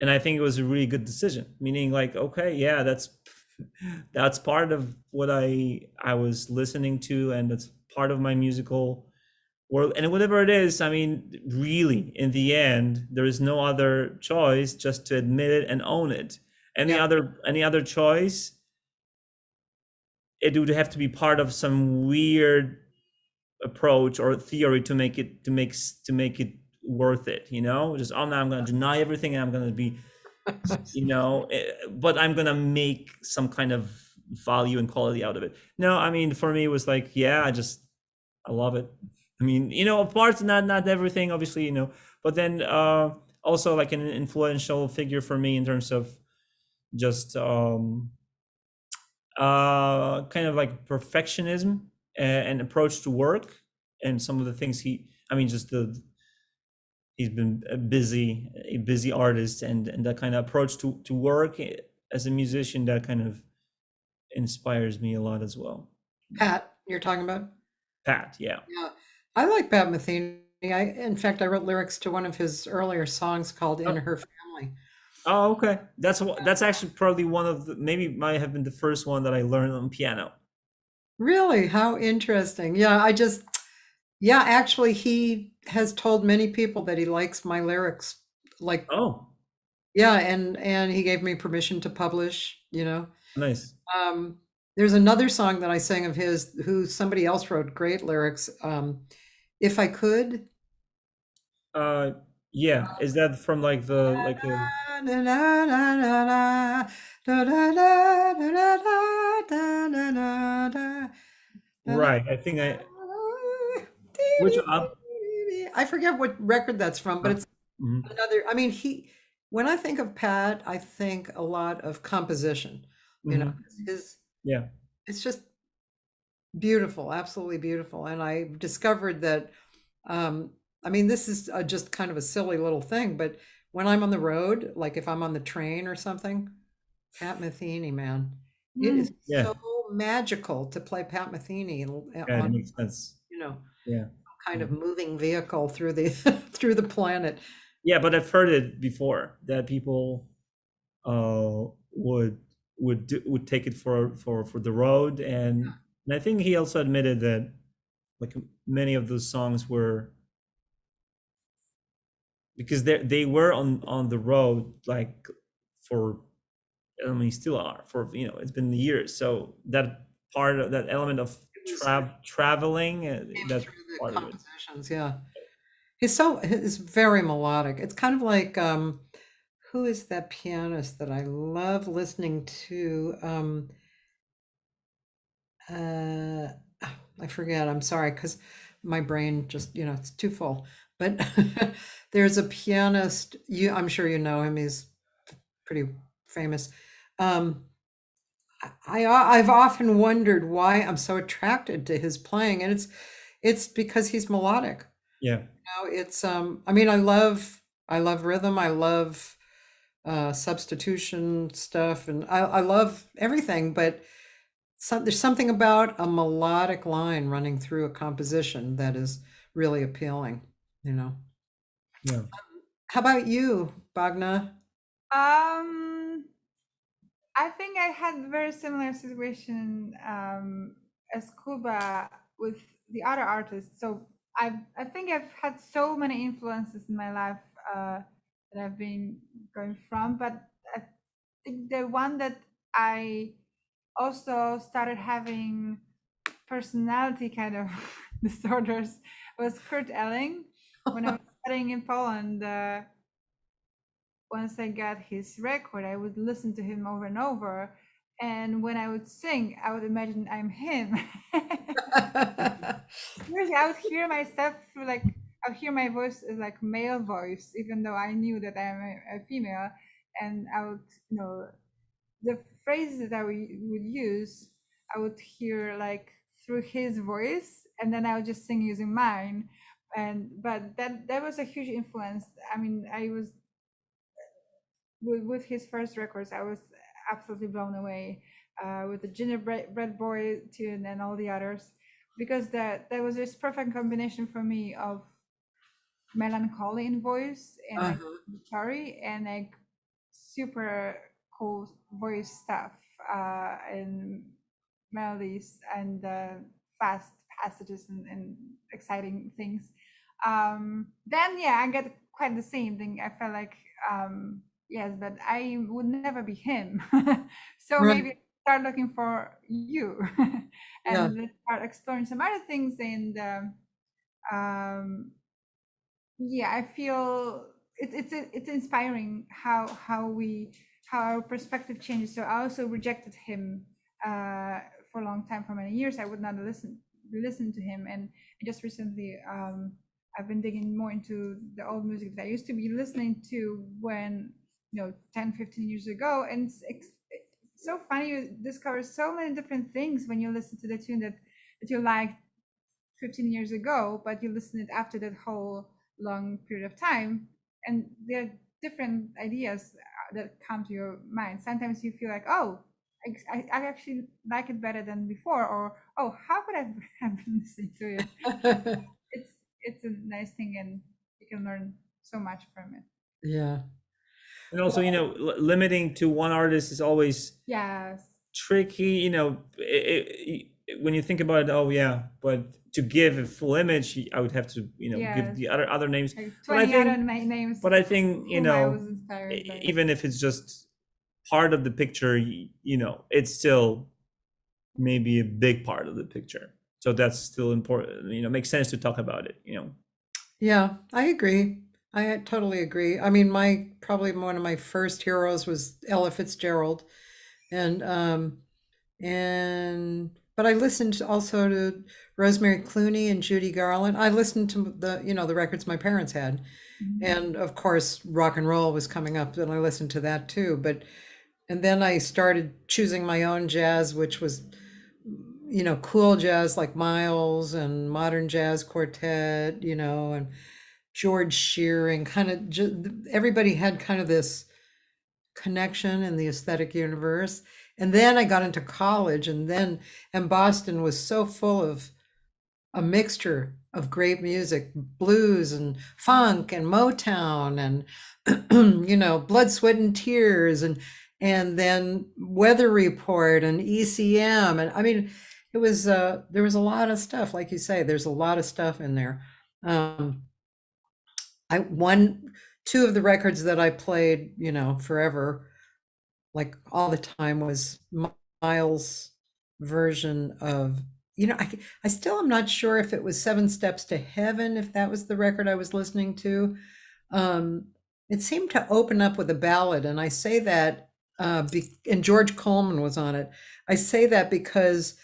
and I think it was a really good decision. Meaning, like, okay, yeah, that's part of what I was listening to, and that's part of my musical world. And whatever it is, I mean, really, in the end, there is no other choice just to admit it and own it. Any other choice, it would have to be part of some weird approach or theory to make it worth it. Just, oh, now I'm going to deny everything and I'm going to be, but I'm going to make some kind of value and quality out of it. No, I mean, for me, it was like, yeah, I love it. I mean, parts, not everything, obviously, but then also like an influential figure for me in terms of just kind of like perfectionism and approach to work, and some of the things he's been a busy artist, and that kind of approach to work as a musician, that kind of inspires me a lot as well. Pat, you're talking about? Pat, yeah. Yeah, I like Pat Metheny. In fact, I wrote lyrics to one of his earlier songs called "In Her Family." Oh, okay. That's actually probably one of the, maybe might have been the first one that I learned on piano. Really? How interesting. Yeah, actually, he has told many people that he likes my lyrics. Like, Oh, yeah, and he gave me permission to publish, nice. There's another song that I sang of his, who somebody else wrote great lyrics. If I Could. Yeah. Is that from like the right? I think which I forget what record that's from, but it's Mhm. another. I mean, when I think of Pat, I think a lot of composition. Yeah. It's just beautiful, absolutely beautiful. And I discovered that, I mean, this is just kind of a silly little thing, but when I'm on the road, like if I'm on the train or something, Pat Metheny, man, it is Yeah. so magical to play Pat Metheny Yeah, it on, makes sense. you know, Yeah. kind of moving vehicle through the through the planet. Yeah, but I've heard it before that people would take it for the road, and I think he also admitted that like many of those songs were because they were on the road like for, I mean, still are for, you know, it's been years, so that part of that element of traveling, that's Through the part of it. compositions, yeah. He's very melodic. It's kind of like who is that pianist that I love listening to? I forget. I'm sorry, because my brain just, you know, it's too full. But there's a pianist. I'm sure you know him. He's pretty famous. I've often wondered why I'm so attracted to his playing, and it's because he's melodic. Yeah. You know, it's I mean, I love rhythm. I love substitution stuff, and I love everything, but there's something about a melodic line running through a composition that is really appealing, you know. Yeah. How about you, Bogna? I think I had a very similar situation as Kuba with the other artists. So I think I've had so many influences in my life that I've been going from, but I think the one that I also started having personality kind of disorders was Kurt Elling. When I was studying in Poland, once I got his record, I would listen to him over and over. And when I would sing, I would imagine I'm him. Seriously, I would hear myself through I would hear my voice as like male voice, even though I knew that I'm a female. And I would, you know, the phrases that I would use, I would hear like through his voice, and then I would just sing using mine. But that was a huge influence. I mean, I was with his first records, I was absolutely blown away with the Gingerbread Boy tune and all the others, because that was this perfect combination for me of melancholy in voice and like guitar-y and like super cool voice stuff and melodies and fast passages and exciting things. Then yeah, I get quite the same thing. I felt like yes, but I would never be him. So Right. maybe start looking for you Yeah. and let's start exploring some other things. And yeah, I feel it's inspiring how our perspective changes. So I also rejected him for a long time, for many years. I would not listen to him, and just recently I've been digging more into the old music that I used to be listening to when, you know, 10, 15 years ago. And it's so funny, you discover so many different things when you listen to the tune that you liked 15 years ago, but you listen it after that whole long period of time, and there are different ideas that come to your mind. Sometimes you feel like, oh, I actually like it better than before, or oh, how could I have been listening to it? It's a nice thing, and you can learn so much from it. Yeah. And also, you know, limiting to one artist is always Yes. tricky, you know, when you think about it. Oh yeah, but to give a full image, I would have to, you know, give the other names. Like But I 20 think- other names. But I think, you whom I know, was inspired by. even if it's just part of the picture, you know, it's still maybe a big part of the picture. So that's still important, you know, makes sense to talk about it, you know. Yeah, I agree. I totally agree. I mean, probably one of my first heroes was Ella Fitzgerald, and but I listened also to Rosemary Clooney and Judy Garland. I listened to the records my parents had, and of course rock and roll was coming up, and I listened to that too. And then I started choosing my own jazz, which was, you know, cool jazz like Miles and modern jazz quartet, you know, and George Shearing. Kind of everybody had kind of this connection in the aesthetic universe. And then I got into college, and Boston was so full of a mixture of great music, blues and funk and Motown and, you know, Blood, Sweat and Tears and then Weather Report and ECM. And I mean, it was, there was a lot of stuff, like you say, there's a lot of stuff in there. Two of the records that I played, you know, forever, like all the time, was Miles' version of, you know, I still am not sure if it was Seven Steps to Heaven, if that was the record I was listening to. It seemed to open up with a ballad, and I say that, and George Coleman was on it. I say that because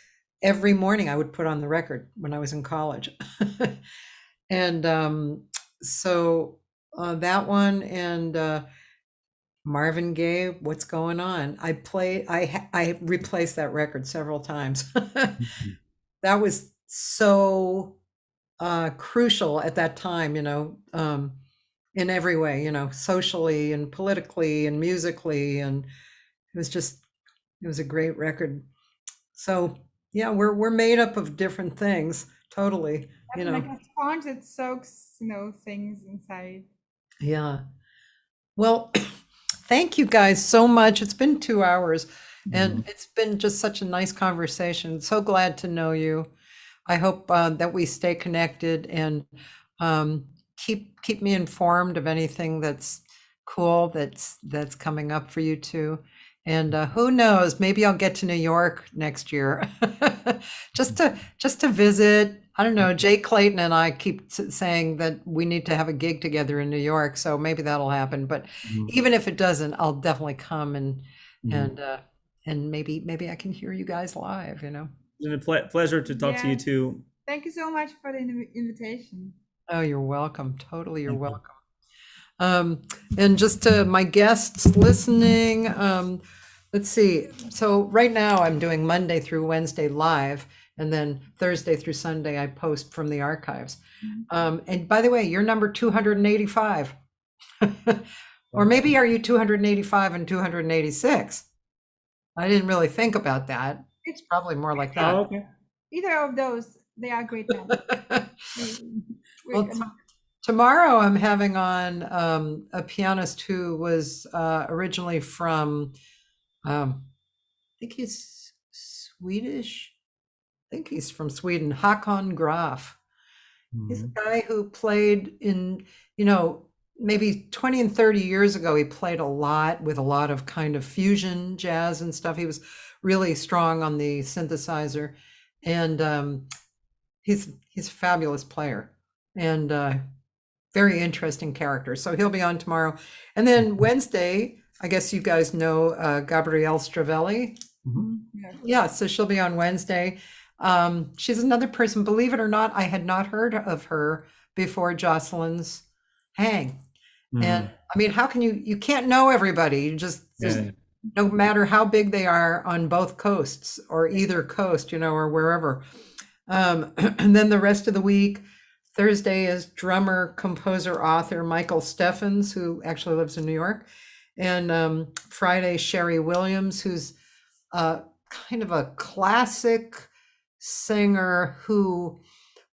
every morning I would put on the record when I was in college. And so that one, and Marvin Gaye, What's Going On? I replaced that record several times. That was so crucial at that time, you know, in every way, you know, socially and politically and musically, and it was a great record. So yeah, we're made up of different things, totally, you know. Like a sponge that soaks, you know, things inside. Yeah. Well, thank you guys so much. It's been 2 hours. And it's been just such a nice conversation. So glad to know you. I hope that we stay connected, and keep me informed of anything that's cool that's coming up for you too. And who knows, maybe I'll get to New York next year just to visit. I don't know. Jay Clayton and I keep saying that we need to have a gig together in New York, so maybe that'll happen. But even if it doesn't, I'll definitely come and maybe I can hear you guys live, you know. It's been a pleasure to talk to you too. Thank you so much for the invitation. Oh, you're welcome. Totally, you're welcome. And just to my guests listening, let's see. So right now I'm doing Monday through Wednesday live, and then Thursday through Sunday I post from the archives. And by the way, you're number 285. Or maybe are you 285 and 286? I didn't really think about that. It's probably more like that. Oh, okay. Either of those, they are great men. Well, tomorrow I'm having on a pianist who was originally from, I think he's Swedish. I think he's from Sweden, Håkan Graf. He's a guy who played in, you know, maybe 20 and 30 years ago, he played a lot with a lot of kind of fusion jazz and stuff. He was really strong on the synthesizer, and he's a fabulous player and very interesting character. So he'll be on tomorrow. And then Wednesday, I guess you guys know Gabrielle Stravelli. Yeah, so she'll be on Wednesday. She's another person, believe it or not, I had not heard of her before Jocelyn's hang. And I mean, how can you can't know everybody. You just no matter how big they are on both coasts or either coast, you know, or wherever. And then the rest of the week, Thursday is drummer, composer, author Michael Steffens, who actually lives in New York. And Friday, Sherry Williams, who's kind of a classic singer who,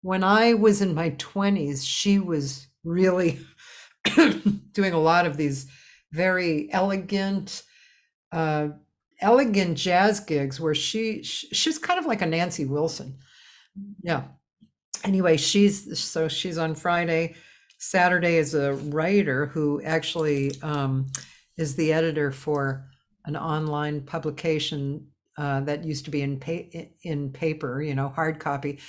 when I was in my 20s, she was really doing a lot of these very elegant jazz gigs where she's kind of like a Nancy Wilson. Yeah. Anyway, she's on Friday. Saturday is a writer who actually is the editor for an online publication that used to be in paper, you know, hard copy.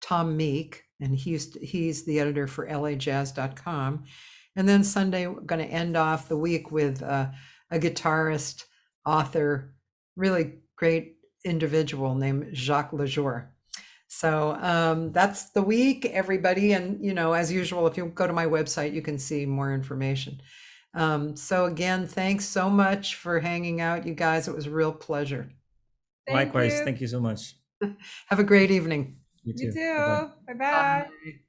Tom Meek, and he's the editor for LAjazz.com. And then Sunday, we're going to end off the week with a guitarist, author, really great individual named Jacques Lejour. So that's the week, everybody. And, you know, as usual, if you go to my website, you can see more information. So again, thanks so much for hanging out, you guys. It was a real pleasure. Likewise. Thank you so much. Have a great evening. You too. You too. Bye-bye. Bye.